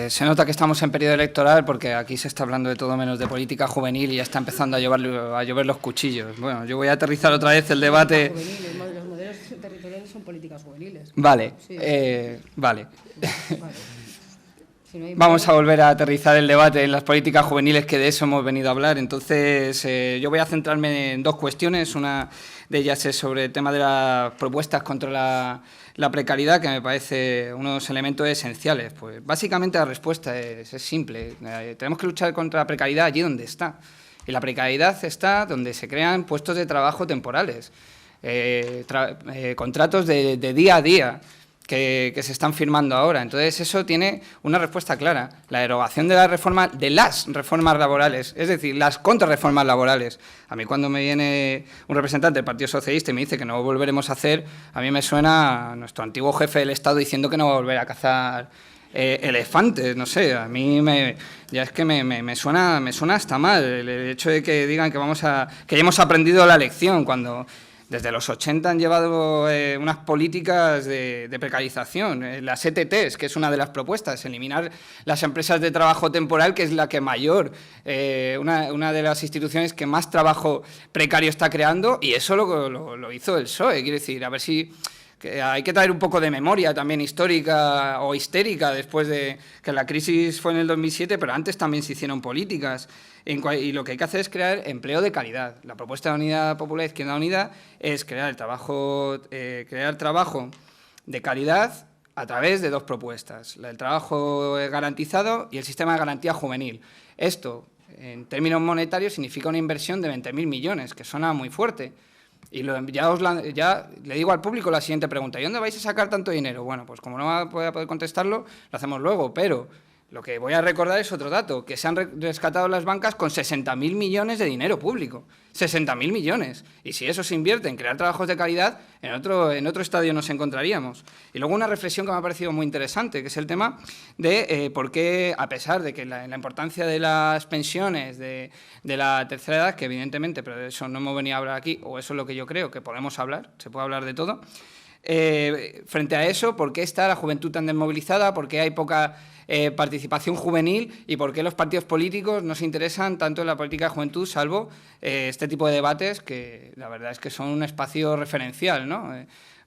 Se nota que estamos en periodo electoral porque aquí se está hablando de todo menos de política juvenil y ya está empezando a llover los cuchillos. Bueno, yo voy a aterrizar otra vez el debate. Los modelos territoriales son políticas juveniles. Vale, Sí. vale. Vamos a volver a aterrizar el debate en las políticas juveniles, que de eso hemos venido a hablar. Entonces, yo voy a centrarme en dos cuestiones. Una de ellas es sobre el tema de las propuestas contra la precariedad, que me parece unos elementos esenciales. Pues básicamente la respuesta es simple. Tenemos que luchar contra la precariedad allí donde está. Y la precariedad está donde se crean puestos de trabajo temporales, contratos de día a día, que se están firmando ahora. Entonces, eso tiene una respuesta clara: la derogación de las reformas laborales, es decir, las contrarreformas laborales. A mí, cuando me viene un representante del Partido Socialista y me dice que no volveremos a hacer, a mí me suena a nuestro antiguo jefe del Estado diciendo que no va a volver a cazar elefantes. No sé, a mí ya es que me suena hasta mal el hecho de que digan que ya hemos aprendido la lección, cuando desde los 80 han llevado unas políticas de precarización. Las ETTs, que es una de las propuestas, eliminar las empresas de trabajo temporal, que es la que mayor, una de las instituciones que más trabajo precario está creando, y eso lo hizo el PSOE. Quiero decir, a ver si que hay que traer un poco de memoria también histórica o histérica, después de que la crisis fue en el 2007, pero antes también se hicieron políticas. Y lo que hay que hacer es crear empleo de calidad. La propuesta de Unidad Popular Izquierda Unida es crear trabajo de calidad a través de dos propuestas: el trabajo garantizado y el sistema de garantía juvenil. Esto, en términos monetarios, significa una inversión de 20.000 millones, que suena muy fuerte. Y ya le digo al público la siguiente pregunta: ¿y dónde vais a sacar tanto dinero? Bueno, pues como no voy a poder contestarlo, lo hacemos luego, pero lo que voy a recordar es otro dato: que se han rescatado las bancas con 60.000 millones de dinero público. 60.000 millones. Y si eso se invierte en crear trabajos de calidad, en otro estadio nos encontraríamos. Y luego una reflexión que me ha parecido muy interesante, que es el tema de por qué, a pesar de que la importancia de las pensiones de la tercera edad, que evidentemente, pero de eso no hemos venido a hablar aquí, o eso es lo que yo creo que podemos hablar, se puede hablar de todo, frente a eso, ¿por qué está la juventud tan desmovilizada? ¿Por qué hay poca participación juvenil? ¿Y por qué los partidos políticos no se interesan tanto en la política de juventud, salvo este tipo de debates, que la verdad es que son un espacio referencial, ¿no?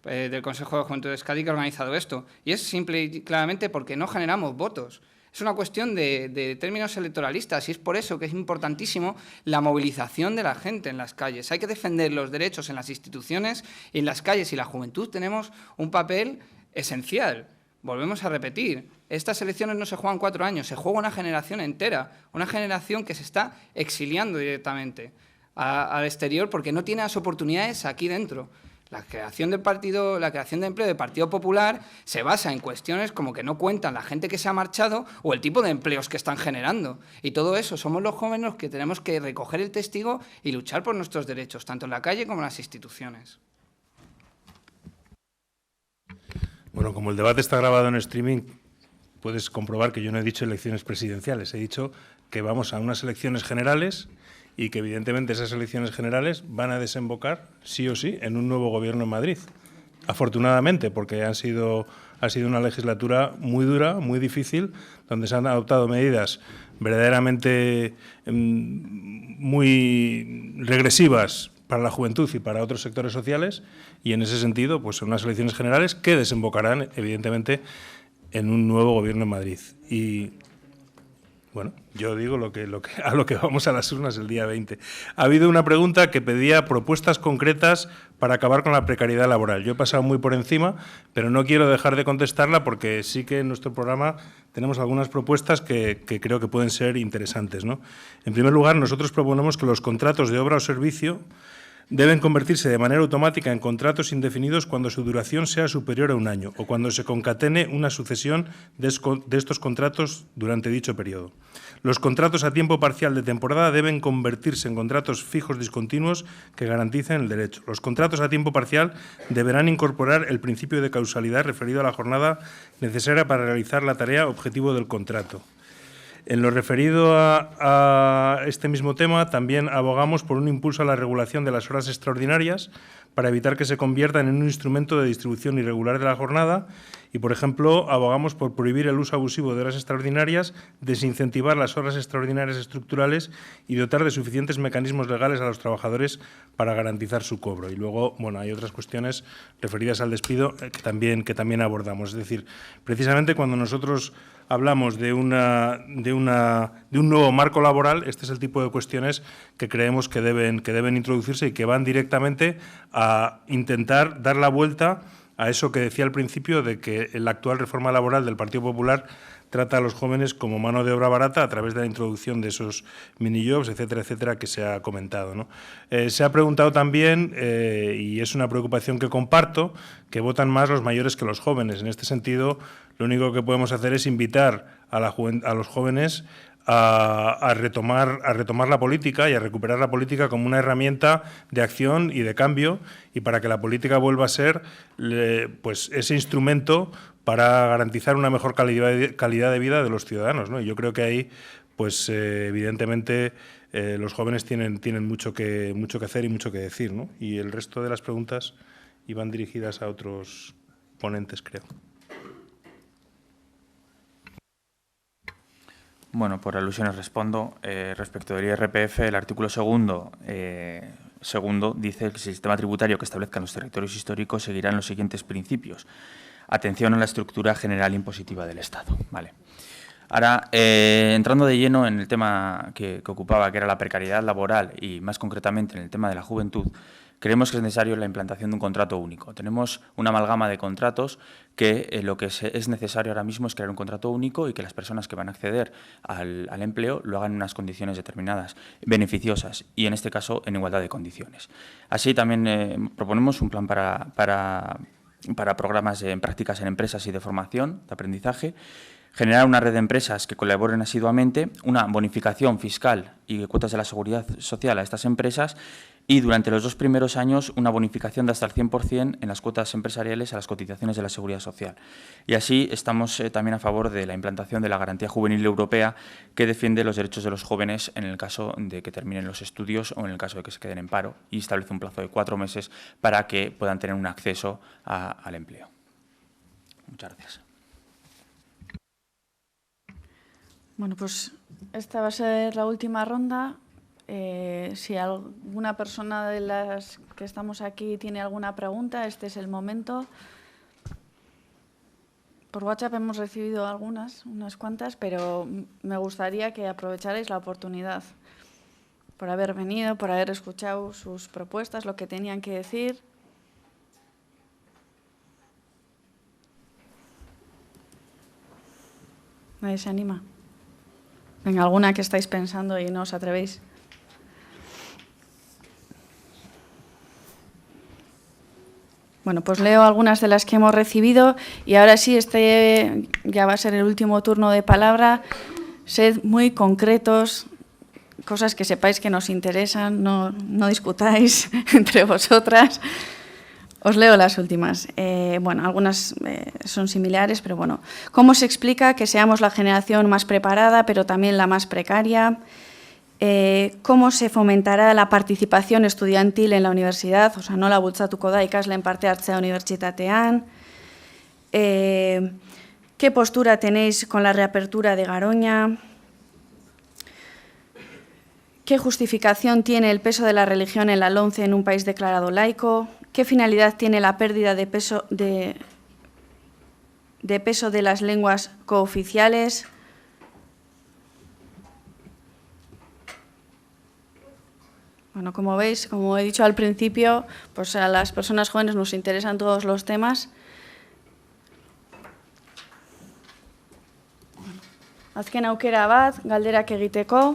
Del Consejo de Juventud de Euskadi, que ha organizado esto? Y es simple y claramente porque no generamos votos. Es una cuestión de términos electoralistas, y es por eso que es importantísimo la movilización de la gente en las calles. Hay que defender los derechos en las instituciones y en las calles, y la juventud tenemos un papel esencial. Volvemos a repetir, estas elecciones no se juegan 4 años, se juega una generación entera, una generación que se está exiliando directamente al exterior porque no tiene las oportunidades aquí dentro. La creación de empleo del Partido Popular se basa en cuestiones como que no cuentan la gente que se ha marchado o el tipo de empleos que están generando. Y todo eso somos los jóvenes los que tenemos que recoger el testigo y luchar por nuestros derechos, tanto en la calle como en las instituciones. Bueno, como el debate está grabado en streaming, puedes comprobar que yo no he dicho elecciones presidenciales. He dicho que vamos a unas elecciones generales y que evidentemente esas elecciones generales van a desembocar, sí o sí, en un nuevo gobierno en Madrid. Afortunadamente, porque ha sido una legislatura muy dura, muy difícil, donde se han adoptado medidas verdaderamente muy regresivas para la juventud y para otros sectores sociales, y en ese sentido, pues son unas elecciones generales que desembocarán, evidentemente, en un nuevo gobierno en Madrid. Y Bueno, yo digo a lo que vamos a las urnas el día 20. Ha habido una pregunta que pedía propuestas concretas para acabar con la precariedad laboral. Yo he pasado muy por encima, pero no quiero dejar de contestarla porque sí que en nuestro programa tenemos algunas propuestas que creo que pueden ser interesantes, ¿no? En primer lugar, nosotros proponemos que los contratos de obra o servicio deben convertirse de manera automática en contratos indefinidos cuando su duración sea superior a 1 año o cuando se concatene una sucesión de estos contratos durante dicho periodo. Los contratos a tiempo parcial de temporada deben convertirse en contratos fijos discontinuos que garanticen el derecho. Los contratos a tiempo parcial deberán incorporar el principio de causalidad referido a la jornada necesaria para realizar la tarea objetivo del contrato. En lo referido a este mismo tema, también abogamos por un impulso a la regulación de las horas extraordinarias para evitar que se conviertan en un instrumento de distribución irregular de la jornada y, por ejemplo, abogamos por prohibir el uso abusivo de horas extraordinarias, desincentivar las horas extraordinarias estructurales y dotar de suficientes mecanismos legales a los trabajadores para garantizar su cobro. Y luego, bueno, hay otras cuestiones referidas al despido que también abordamos. Es decir, precisamente cuando nosotros hablamos de un nuevo marco laboral, este es el tipo de cuestiones que creemos que deben introducirse y que van directamente a intentar dar la vuelta a eso que decía al principio de que la actual reforma laboral del Partido Popular trata a los jóvenes como mano de obra barata a través de la introducción de esos minijobs, etcétera, etcétera, que se ha comentado, ¿no? Se ha preguntado también, y es una preocupación que comparto, que votan más los mayores que los jóvenes. En este sentido, lo único que podemos hacer es invitar a los jóvenes a retomar la política y a recuperar la política como una herramienta de acción y de cambio, y para que la política vuelva a ser pues ese instrumento para garantizar una mejor calidad de vida de los ciudadanos, ¿no? Y yo creo que ahí, pues evidentemente, los jóvenes tienen mucho que hacer y mucho que decir, ¿no? Y el resto de las preguntas iban dirigidas a otros ponentes, creo. Bueno, por alusiones respondo. Respecto del IRPF, el artículo segundo dice que el sistema tributario que establezcan los territorios históricos seguirán los siguientes principios. Atención a la estructura general impositiva del Estado. Vale. Ahora, entrando de lleno en el tema que ocupaba, que era la precariedad laboral y más concretamente en el tema de la juventud, creemos que es necesario la implantación de un contrato único. Tenemos una amalgama de contratos que lo que es necesario ahora mismo es crear un contrato único y que las personas que van a acceder al empleo lo hagan en unas condiciones determinadas, beneficiosas y, en este caso, en igualdad de condiciones. Así, también proponemos un plan para programas en prácticas en empresas y de formación, de aprendizaje, generar una red de empresas que colaboren asiduamente, una bonificación fiscal y de cuotas de la seguridad social a estas empresas y durante los 2 primeros años una bonificación de hasta el 100% en las cuotas empresariales a las cotizaciones de la seguridad social. Y así estamos también a favor de la implantación de la Garantía Juvenil Europea que defiende los derechos de los jóvenes en el caso de que terminen los estudios o en el caso de que se queden en paro y establece un plazo de 4 meses para que puedan tener un acceso al empleo. Muchas gracias. Bueno, pues esta va a ser la última ronda. Si alguna persona de las que estamos aquí tiene alguna pregunta, este es el momento. Por WhatsApp hemos recibido unas cuantas, pero me gustaría que aprovecharais la oportunidad por haber venido, por haber escuchado sus propuestas, lo que tenían que decir. ¿Nadie se anima? Venga, alguna que estáis pensando y no os atrevéis. Bueno, pues leo algunas de las que hemos recibido y ahora sí, este ya va a ser el último turno de palabra. Sed muy concretos, cosas que sepáis que nos interesan, no discutáis entre vosotras. Os leo las últimas. Bueno, algunas son similares, pero bueno. ¿Cómo se explica que seamos la generación más preparada, pero también la más precaria? ¿Cómo se fomentará la participación estudiantil en la universidad? O sea, nola bultzatuko da ikasleen parte hartzea unibertsitatean. ¿Qué postura tenéis con la reapertura de Garoña? ¿Qué justificación tiene el peso de la religión en la LOMCE en un país declarado laico? ¿Qué finalidad tiene la pérdida de peso de las lenguas cooficiales? Bueno, como veis, como he dicho al principio, pues a las personas jóvenes nos interesan todos los temas. Azken aukera bat, galderak egiteko.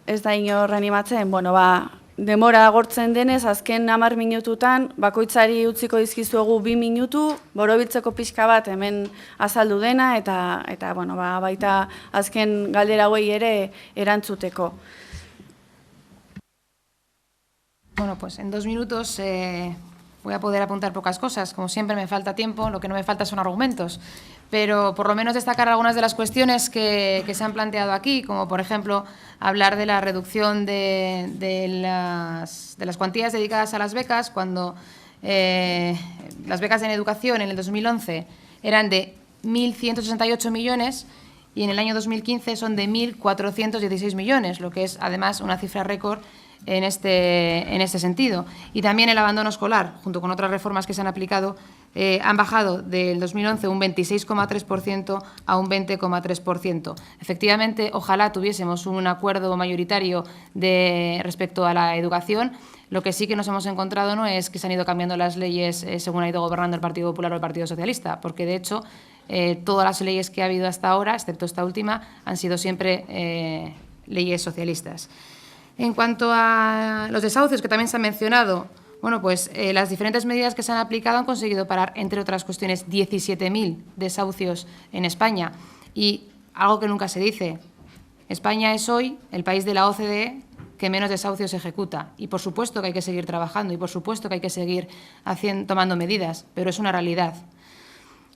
Ez da inor animatzen, bueno, demora agortzen denez, azken 10 minututan, bakoitzari utziko dizkizuegu 2 minutu, borobiltzeko pixka bat hemen azaldu dena, eta bueno, baita azken galdera hauei ere erantzuteko. Bueno, pues en 2 minutos voy a poder apuntar pocas cosas. Como siempre me falta tiempo, lo que no me falta son argumentos. Pero por lo menos destacar algunas de las cuestiones que se han planteado aquí, como por ejemplo hablar de la reducción de las cuantías dedicadas a las becas, cuando las becas en educación en el 2011 eran de 1.168 millones y en el año 2015 son de 1.416 millones, lo que es además una cifra récord en este sentido. Y también el abandono escolar, junto con otras reformas que se han aplicado, han bajado del 2011 un 26,3% a un 20,3%. Efectivamente, ojalá tuviésemos un acuerdo mayoritario respecto a la educación. Lo que sí que nos hemos encontrado no es que se han ido cambiando las leyes según ha ido gobernando el Partido Popular o el Partido Socialista, porque de hecho todas las leyes que ha habido hasta ahora, excepto esta última, han sido siempre leyes socialistas. En cuanto a los desahucios, que también se han mencionado, bueno, pues las diferentes medidas que se han aplicado han conseguido parar, entre otras cuestiones, 17.000 desahucios en España. Y algo que nunca se dice, España es hoy el país de la OCDE que menos desahucios ejecuta. Y por supuesto que hay que seguir trabajando y por supuesto que hay que seguir tomando medidas, pero es una realidad.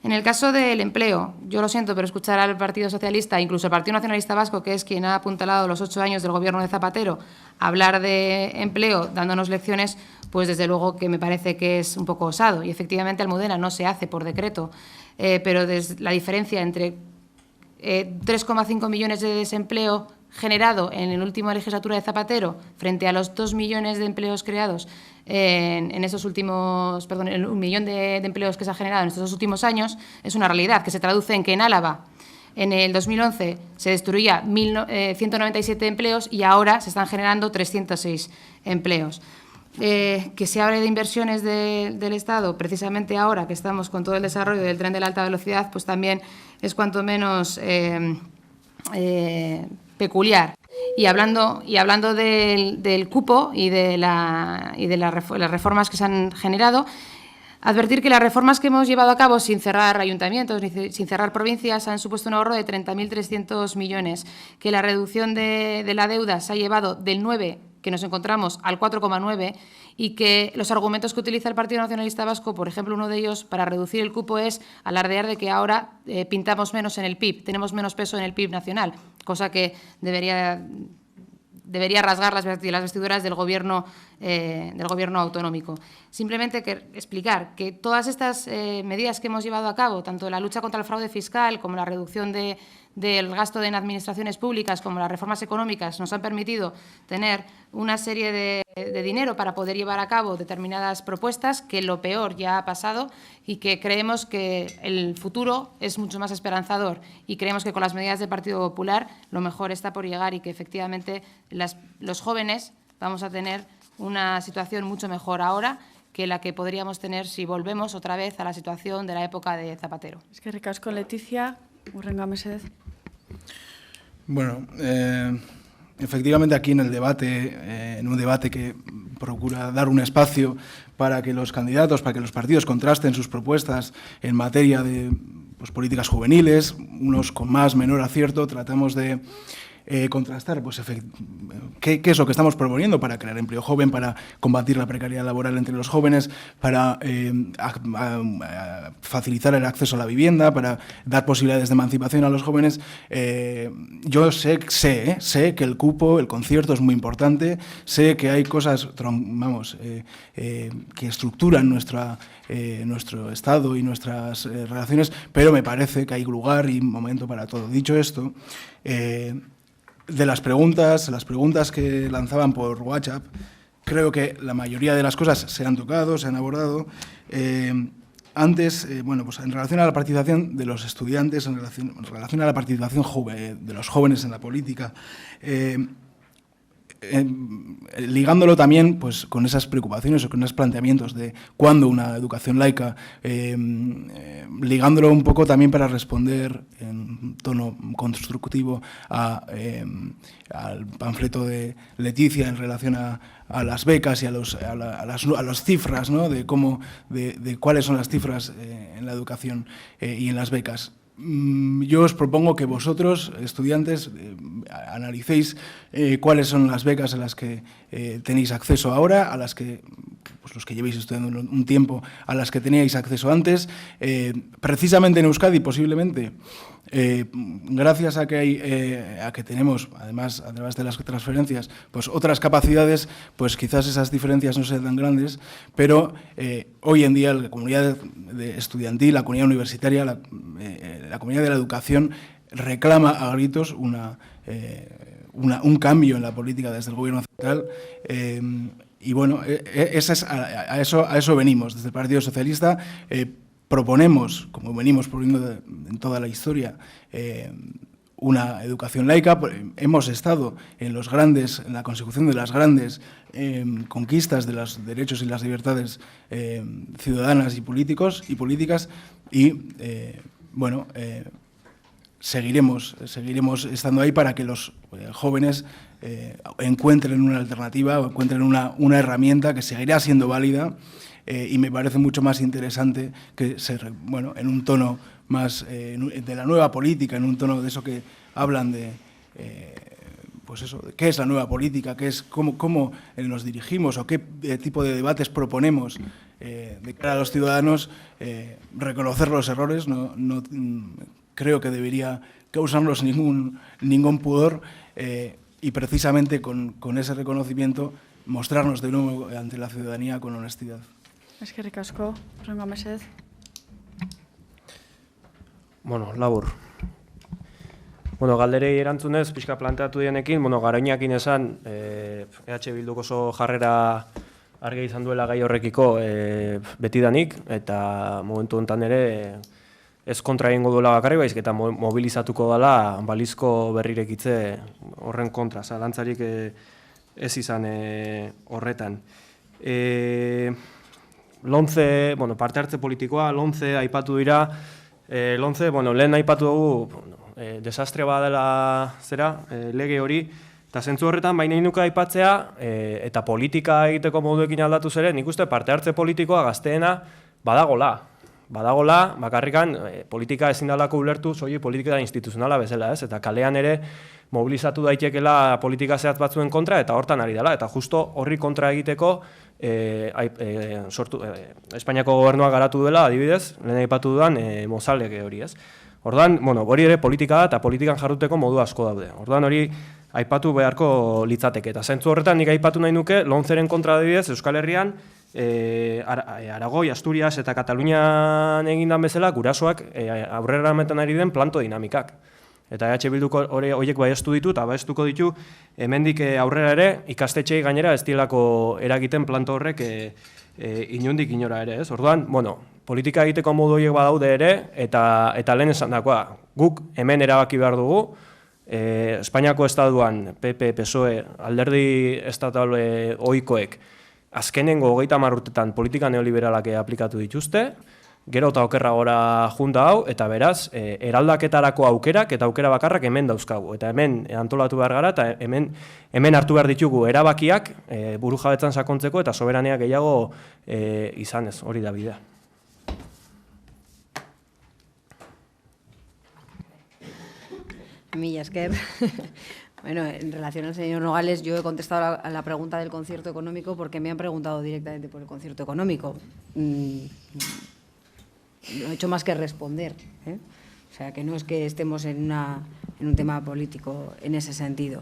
En el caso del empleo, yo lo siento, pero escuchar al Partido Socialista, incluso al Partido Nacionalista Vasco, que es quien ha apuntalado los 8 años del gobierno de Zapatero, hablar de empleo dándonos lecciones, pues desde luego que me parece que es un poco osado. Y efectivamente Almudena no se hace por decreto, pero la diferencia entre 3,5 millones de desempleo generado en la última legislatura de Zapatero frente a los 2 millones de empleos creados en esos últimos, perdón, el 1 millón de empleos que se ha generado en estos 2 últimos años, es una realidad que se traduce en que en Álava en el 2011 se destruía 197 empleos y ahora se están generando 306 empleos. Que se hable de inversiones del Estado, precisamente ahora que estamos con todo el desarrollo del tren de la alta velocidad, pues también es cuanto menos peculiar. Y hablando del cupo y de las reformas que se han generado, advertir que las reformas que hemos llevado a cabo sin cerrar ayuntamientos ni sin cerrar provincias han supuesto un ahorro de 30.300 millones, que la reducción de la deuda se ha llevado del 9 que nos encontramos al 4,9 y que los argumentos que utiliza el Partido Nacionalista Vasco, por ejemplo, uno de ellos para reducir el cupo es alardear de que ahora pintamos menos en el PIB, tenemos menos peso en el PIB nacional, cosa que debería rasgar las vestiduras del gobierno autonómico. Simplemente explicar que todas estas medidas que hemos llevado a cabo, tanto la lucha contra el fraude fiscal como la reducción del gasto en administraciones públicas, como las reformas económicas, nos han permitido tener una serie de dinero para poder llevar a cabo determinadas propuestas, que lo peor ya ha pasado y que creemos que el futuro es mucho más esperanzador y creemos que con las medidas del Partido Popular lo mejor está por llegar y que efectivamente los jóvenes vamos a tener una situación mucho mejor ahora que la que podríamos tener si volvemos otra vez a la situación de la época de Zapatero. Eskerrik asko, Leticia. Hurrengoa mesedez. Bueno, efectivamente aquí en el debate, en un debate que procura dar un espacio para que los candidatos, para que los partidos contrasten sus propuestas en materia de políticas juveniles, unos con más, menor acierto, tratamos de contrastar qué es lo que estamos proponiendo para crear empleo joven, para combatir la precariedad laboral entre los jóvenes, para facilitar el acceso a la vivienda, para dar posibilidades de emancipación a los jóvenes. Yo sé que el cupo, el concierto es muy importante, sé que hay cosas que estructuran nuestro Estado y nuestras relaciones, pero me parece que hay lugar y momento para todo. Dicho esto, de las preguntas que lanzaban por WhatsApp, creo que la mayoría de las cosas se han tocado, se han abordado. Antes, en relación a la participación de los estudiantes, en relación a la participación de los jóvenes en la política, ligándolo también pues, con esas preocupaciones o con esos planteamientos de cuándo una educación laica, ligándolo un poco también para responder en tono constructivo al panfleto de Leticia en relación a las becas y a las cifras, ¿no? de cuáles son las cifras en la educación y en las becas. Yo os propongo que vosotros, estudiantes, analicéis cuáles son las becas a las que tenéis acceso ahora, a las que, pues los que llevéis estudiando un tiempo, a las que teníais acceso antes. Precisamente en Euskadi, posiblemente, gracias a que tenemos, además, a través de las transferencias, pues otras capacidades, pues quizás esas diferencias no sean tan grandes, pero hoy en día la comunidad estudiantil, la comunidad universitaria, la comunidad de la educación reclama a gritos un cambio en la política desde el Gobierno central. Y bueno, a eso venimos. Desde el Partido Socialista proponemos, como venimos proponiendo en toda la historia, una educación laica. Hemos estado en la consecución de las grandes conquistas de los derechos y las libertades ciudadanas y políticos y políticas y bueno, seguiremos estando ahí para que los jóvenes encuentren una alternativa o encuentren una herramienta que seguirá siendo válida y me parece mucho más interesante que bueno, en un tono más de la nueva política, en un tono de eso que hablan de pues eso, qué es la nueva política, cómo nos dirigimos o qué tipo de debates proponemos de cara a los ciudadanos. Reconocer los errores no creo que debería causarnos ningún pudor y precisamente con ese reconocimiento mostrarnos de nuevo ante la ciudadanía con honestidad. Eskerrik asko, Rengo mesedez. Bueno, labur. Bueno, galderei erantzunez, pixka planteatu dienekin, Garoñakin esan, EH Bilduk oso jarrera argi izan duela gai horrekiko betidanik, eta momentu honetan ere ez kontra egingo duela bakarri, baizik eta mobilizatuko dela balizko berrirekitze horren kontra, zalantzarik ez izan horretan. Lomce, parte hartze politikoa, Lomce aipatu dira, Lomce, lehen aipatu dugu, desastre badela lege hori, eta zentzu horretan baina nuke aipatzea, eta politika egiteko moduekin aldatu zeren, nik uste parte hartze politikoa gazteena badagola, bakarrikan politika ezin dalako ulertu, soilik politika instituzionala bezala, ez? Eta kalean ere mobilizatu daitekela politika zehatz batzuen kontra, eta hortan ari dela, eta justo horri kontra egiteko Espainiako gobernuak garatu duela, adibidez, lehen aipatu dudan Mozal lege hori, ez? Orduan, hori ere politika da, eta politikan jarduteko modu asko daude. Orduan hori aipatu beharko litzateke. Eta zentzu horretan nik aipatu nahi nuke, Lomceren kontra adibidez, Euskal Herrian, Aragoi, Asturias eta Katalunian egindan bezala, gurasoak aurrera eramaten ari den planto dinamikak. Eta EH Bilduk horiek baiestu ditu eta baiestuko ditu hemendik aurrera ere ikastetxeei gainera ez dielako eragiten planto horrek inondik inora ere, ez? Orduan, politika egiteko modu horiek badaude ere eta lehen esan dakoa, guk hemen erabaki behar dugu, Espainiako estatuan PP, PSOE, alderdi estatal ohikoek azkenengo 30 urtetan politika neoliberalak aplikatu dituzte, gero eta okerra gora junta hau, eta beraz, eraldaketarako aukerak eta aukera bakarrak hemen dauzkagu. Eta hemen antolatu behar gara, eta hemen hartu behar ditugu erabakiak buru jabetzan sakontzeko eta soberania gehiago izanez, hori da bidea. Mila esker. Bueno, en relación al señor Nogales, yo he contestado a la pregunta del concierto económico porque me han preguntado directamente por el concierto económico. No he hecho más que responder, ¿eh? O sea, que no es que estemos en un tema político en ese sentido.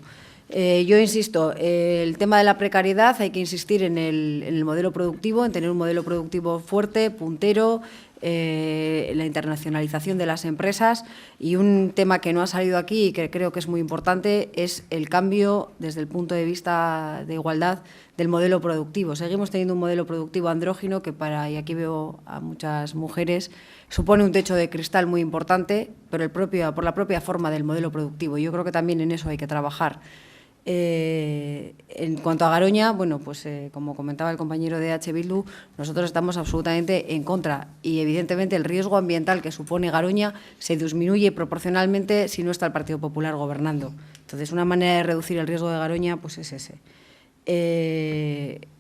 Yo insisto, el tema de la precariedad hay que insistir en el modelo productivo, en tener un modelo productivo fuerte, puntero, la internacionalización de las empresas y un tema que no ha salido aquí y que creo que es muy importante es el cambio desde el punto de vista de igualdad del modelo productivo. Seguimos teniendo un modelo productivo andrógino que y aquí veo a muchas mujeres, supone un techo de cristal muy importante, pero por la propia forma del modelo productivo. Yo creo que también en eso hay que trabajar. En cuanto a Garoña, bueno, pues como comentaba el compañero de EH Bildu, nosotros estamos absolutamente en contra y evidentemente el riesgo ambiental que supone Garoña se disminuye proporcionalmente si no está el Partido Popular gobernando. Entonces, una manera de reducir el riesgo de Garoña pues es ese.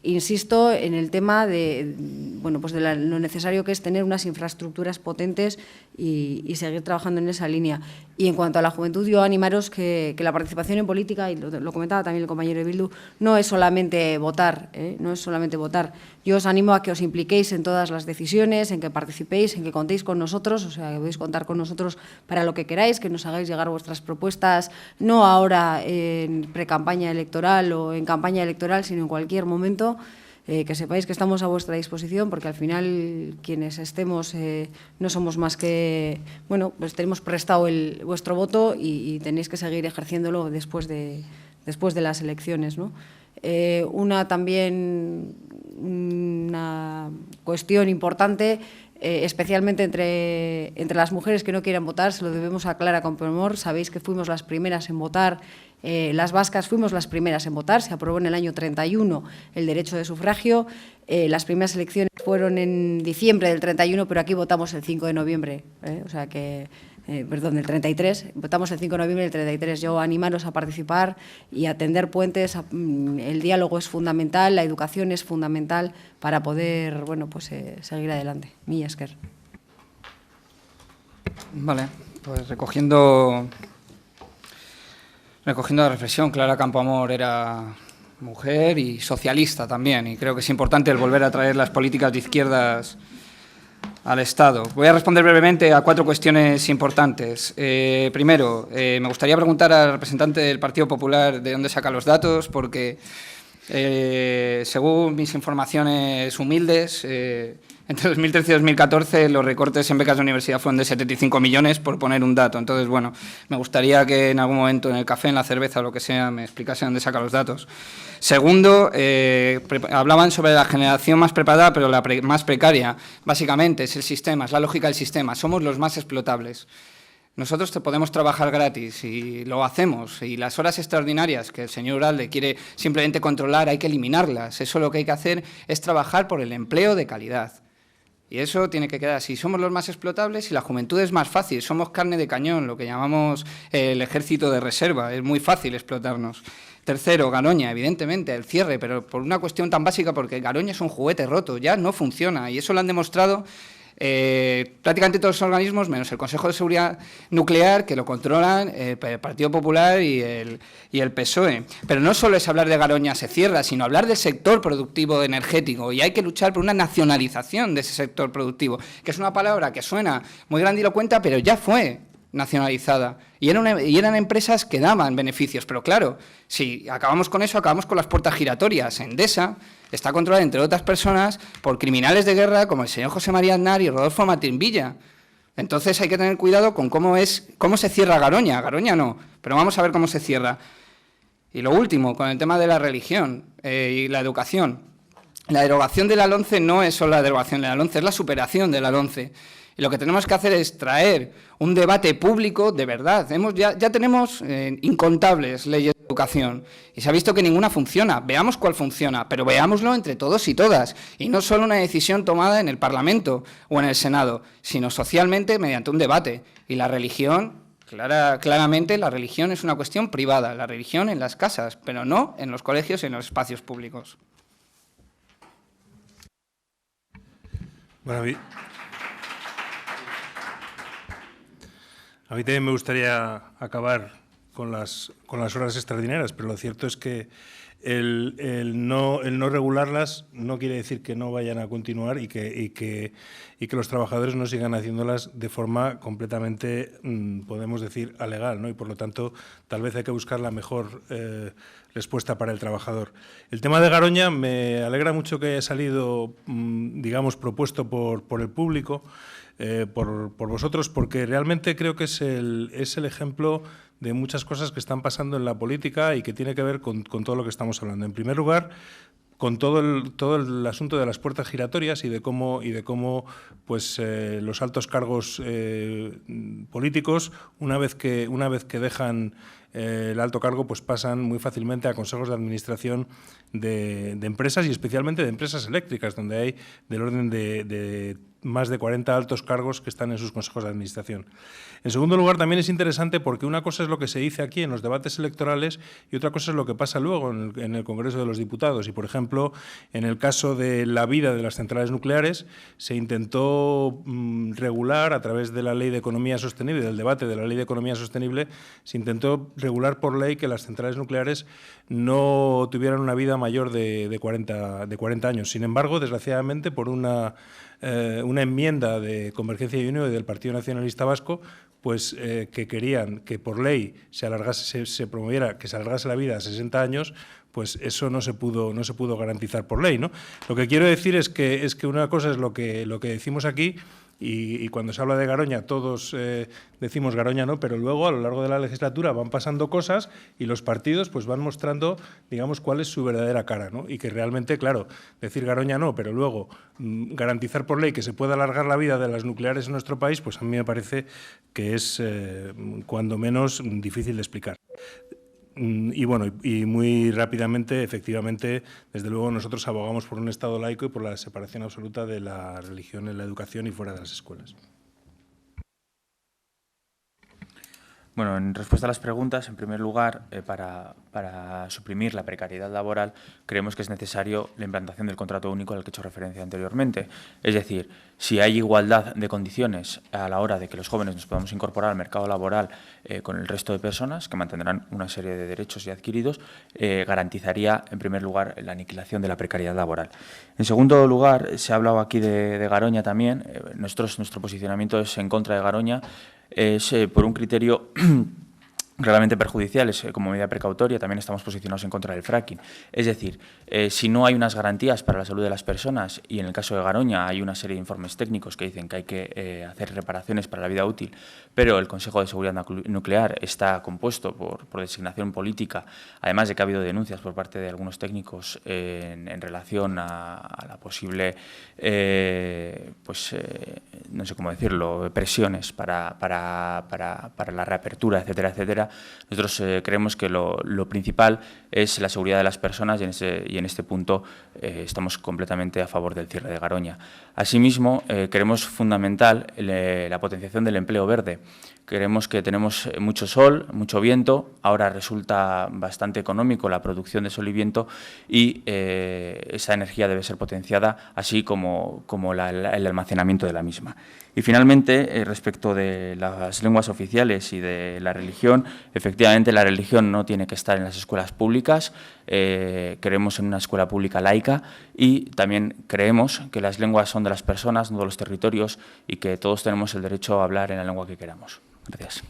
Insisto en el tema de, bueno, pues de lo necesario que es tener unas infraestructuras potentes y seguir trabajando en esa línea. Y en cuanto a la juventud, yo animaros que la participación en política, y lo comentaba también el compañero de Bildu, no es solamente votar, no es solamente votar. Yo os animo a que os impliquéis en todas las decisiones, en que participéis, en que contéis con nosotros, o sea, que podéis contar con nosotros para lo que queráis, que nos hagáis llegar vuestras propuestas, no ahora en pre-campaña electoral o en campaña electoral, sino en cualquier momento. Que sepáis que estamos a vuestra disposición, porque al final quienes estemos no somos más que, bueno, pues tenemos prestado vuestro voto y tenéis que seguir ejerciéndolo después de las elecciones, ¿no? Una cuestión importante, especialmente entre las mujeres que no quieren votar, se lo debemos a Clara Campoamor. Sabéis que fuimos las primeras en votar. Las vascas fuimos las primeras en votar, se aprobó en el año 31 el derecho de sufragio, las primeras elecciones fueron en diciembre del 31, pero aquí votamos el 5 de noviembre, o sea que, perdón, del 33, votamos el 5 de noviembre del 33. Yo animaros a participar y a tender puentes, el diálogo es fundamental, la educación es fundamental para poder, bueno, pues seguir adelante. Mila esker. Vale, pues recogiendo la reflexión, Clara Campoamor era mujer y socialista también, y creo que es importante el volver a traer las políticas de izquierdas al Estado. Voy a responder brevemente a 4 cuestiones importantes. Primero, me gustaría preguntar al representante del Partido Popular de dónde saca los datos, porque según mis informaciones humildes, entre 2013 y 2014 los recortes en becas de universidad fueron de 75 millones, por poner un dato. Entonces, bueno, me gustaría que en algún momento en el café, en la cerveza o lo que sea, me explicase dónde saca los datos. Segundo, hablaban sobre la generación más preparada, pero la más precaria. Básicamente es el sistema, es la lógica del sistema. Somos los más explotables. Nosotros podemos trabajar gratis y lo hacemos, y las horas extraordinarias que el señor Uralde quiere simplemente controlar hay que eliminarlas. Eso lo que hay que hacer es trabajar por el empleo de calidad. Y eso tiene que quedar así. Somos los más explotables y la juventud es más fácil. Somos carne de cañón, lo que llamamos el ejército de reserva. Es muy fácil explotarnos. Tercero, Garoña, evidentemente, el cierre, pero por una cuestión tan básica, porque Garoña es un juguete roto, ya no funciona. Y eso lo han demostrado prácticamente todos los organismos, menos el Consejo de Seguridad Nuclear, que lo controlan el Partido Popular y el PSOE. Pero no solo es hablar de Garoña se cierra, sino hablar del sector productivo energético, y hay que luchar por una nacionalización de ese sector productivo, que es una palabra que suena muy grandilocuente, pero ya fue nacionalizada, y eran empresas que daban beneficios. Pero claro, si acabamos con eso, acabamos con las puertas giratorias. Endesa está controlada, entre otras personas, por criminales de guerra como el señor José María Aznar y Rodolfo Martín Villa. Entonces hay que tener cuidado con cómo se cierra Garoña. Garoña no, pero vamos a ver cómo se cierra. Y lo último, con el tema de la religión y la educación. La derogación de la LOMCE no es solo la derogación de la LOMCE, es la superación de la LOMCE. Y lo que tenemos que hacer es traer un debate público de verdad. Ya tenemos incontables leyes de educación y se ha visto que ninguna funciona. Veamos cuál funciona, pero veámoslo entre todos y todas. Y no solo una decisión tomada en el Parlamento o en el Senado, sino socialmente mediante un debate. Y la religión, claramente, la religión es una cuestión privada. La religión en las casas, pero no en los colegios y en los espacios públicos. Bueno, a mí también me gustaría acabar con las horas extraordinarias, pero lo cierto es que el no regularlas no quiere decir que no vayan a continuar y que los trabajadores no sigan haciéndolas de forma completamente, podemos decir, alegal, ¿no? Y por lo tanto, tal vez hay que buscar la mejor respuesta para el trabajador. El tema de Garoña me alegra mucho que haya salido, digamos, propuesto por el público, por vosotros, porque realmente creo que es el ejemplo de muchas cosas que están pasando en la política y que tiene que ver con todo lo que estamos hablando. En primer lugar, con todo el asunto de las puertas giratorias y de cómo pues los altos cargos políticos, una vez que dejan el alto cargo, pues pasan muy fácilmente a consejos de administración de empresas y especialmente de empresas eléctricas, donde hay del orden de más de 40 altos cargos que están en sus consejos de administración. En segundo lugar, también es interesante porque una cosa es lo que se dice aquí en los debates electorales y otra cosa es lo que pasa luego en el Congreso de los Diputados. Y, por ejemplo, en el caso de la vida de las centrales nucleares, se intentó regular a través de la Ley de Economía Sostenible, del debate de la Ley de Economía Sostenible, se intentó regular por ley que las centrales nucleares no tuvieran una vida mayor de 40 años. Sin embargo, desgraciadamente, por una enmienda de Convergencia y Unió y del Partido Nacionalista Vasco, pues que querían que por ley se promoviera que se alargase la vida a 60 años, pues eso no se pudo garantizar por ley, ¿no? Lo que quiero decir es que una cosa es lo que decimos aquí, y cuando se habla de Garoña todos decimos Garoña no, pero luego a lo largo de la legislatura van pasando cosas y los partidos pues van mostrando, digamos, cuál es su verdadera cara, ¿no? Y que realmente, claro, decir Garoña no, pero luego garantizar por ley que se pueda alargar la vida de las nucleares en nuestro país, pues a mí me parece que es cuando menos difícil de explicar. Y bueno, y muy rápidamente, efectivamente, desde luego nosotros abogamos por un Estado laico y por la separación absoluta de la religión en la educación y fuera de las escuelas. Bueno, en respuesta a las preguntas, en primer lugar, para suprimir la precariedad laboral, creemos que es necesario la implantación del contrato único al que he hecho referencia anteriormente. Es decir, si hay igualdad de condiciones a la hora de que los jóvenes nos podamos incorporar al mercado laboral con el resto de personas, que mantendrán una serie de derechos ya adquiridos, garantizaría, en primer lugar, la aniquilación de la precariedad laboral. En segundo lugar, se ha hablado aquí de Garoña también. Nuestro posicionamiento es en contra de Garoña. Es por un criterio claramente perjudicial, es como medida precautoria. También estamos posicionados en contra del fracking. Es decir, si no hay unas garantías para la salud de las personas, y en el caso de Garoña hay una serie de informes técnicos que dicen que hay que hacer reparaciones para la vida útil, pero el Consejo de Seguridad Nuclear está compuesto por designación política, además de que ha habido denuncias por parte de algunos técnicos en relación a la posible, no sé cómo decirlo, presiones para la reapertura, etcétera, etcétera. Nosotros creemos que lo principal es la seguridad de las personas y en este punto estamos completamente a favor del cierre de Garoña. Asimismo, creemos fundamental la potenciación del empleo verde. Creemos que tenemos mucho sol, mucho viento, ahora resulta bastante económico la producción de sol y viento y esa energía debe ser potenciada, así como el almacenamiento de la misma. Y finalmente, respecto de las lenguas oficiales y de la religión, efectivamente la religión no tiene que estar en las escuelas públicas, creemos en una escuela pública laica y también creemos que las lenguas son de las personas, no de los territorios, y que todos tenemos el derecho a hablar en la lengua que queramos. Gracias.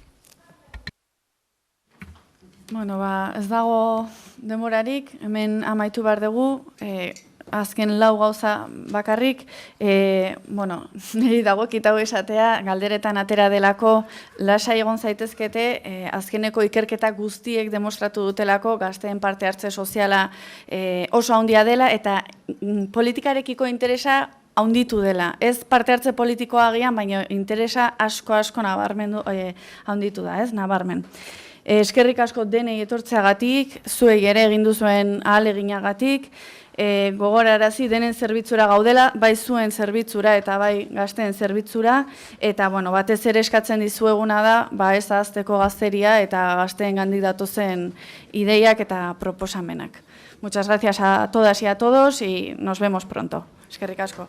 Bueno, ez dago demorarik, hemen amaitu behar dugu, azken lau gauza bakarrik, niri dago kitago esatea, galderetan atera delako, lasai egon zaitezkete, azkeneko ikerketa guztiek demostratu dutelako, gazteen parte hartze soziala oso handia dela, eta politikarekiko interesa haunditu dela. Ez parte hartze politikoa agian, baina interesa asko nabarmendu haunditu da, ez, nabarmen. Eskerrik asko denei etortzeagatik, zuei ere egin duzuen ahaleginagatik, gogorarazi denen zerbitzura gaudela, bai zuen zerbitzura eta bai gazteen zerbitzura, eta batez ere eskatzen dizueguna da, ez ahazteko gazteria eta gazteen gandik datozen ideiak eta proposamenak. Muchas gracias a todas y a todos y nos vemos pronto. Eskerrik asko.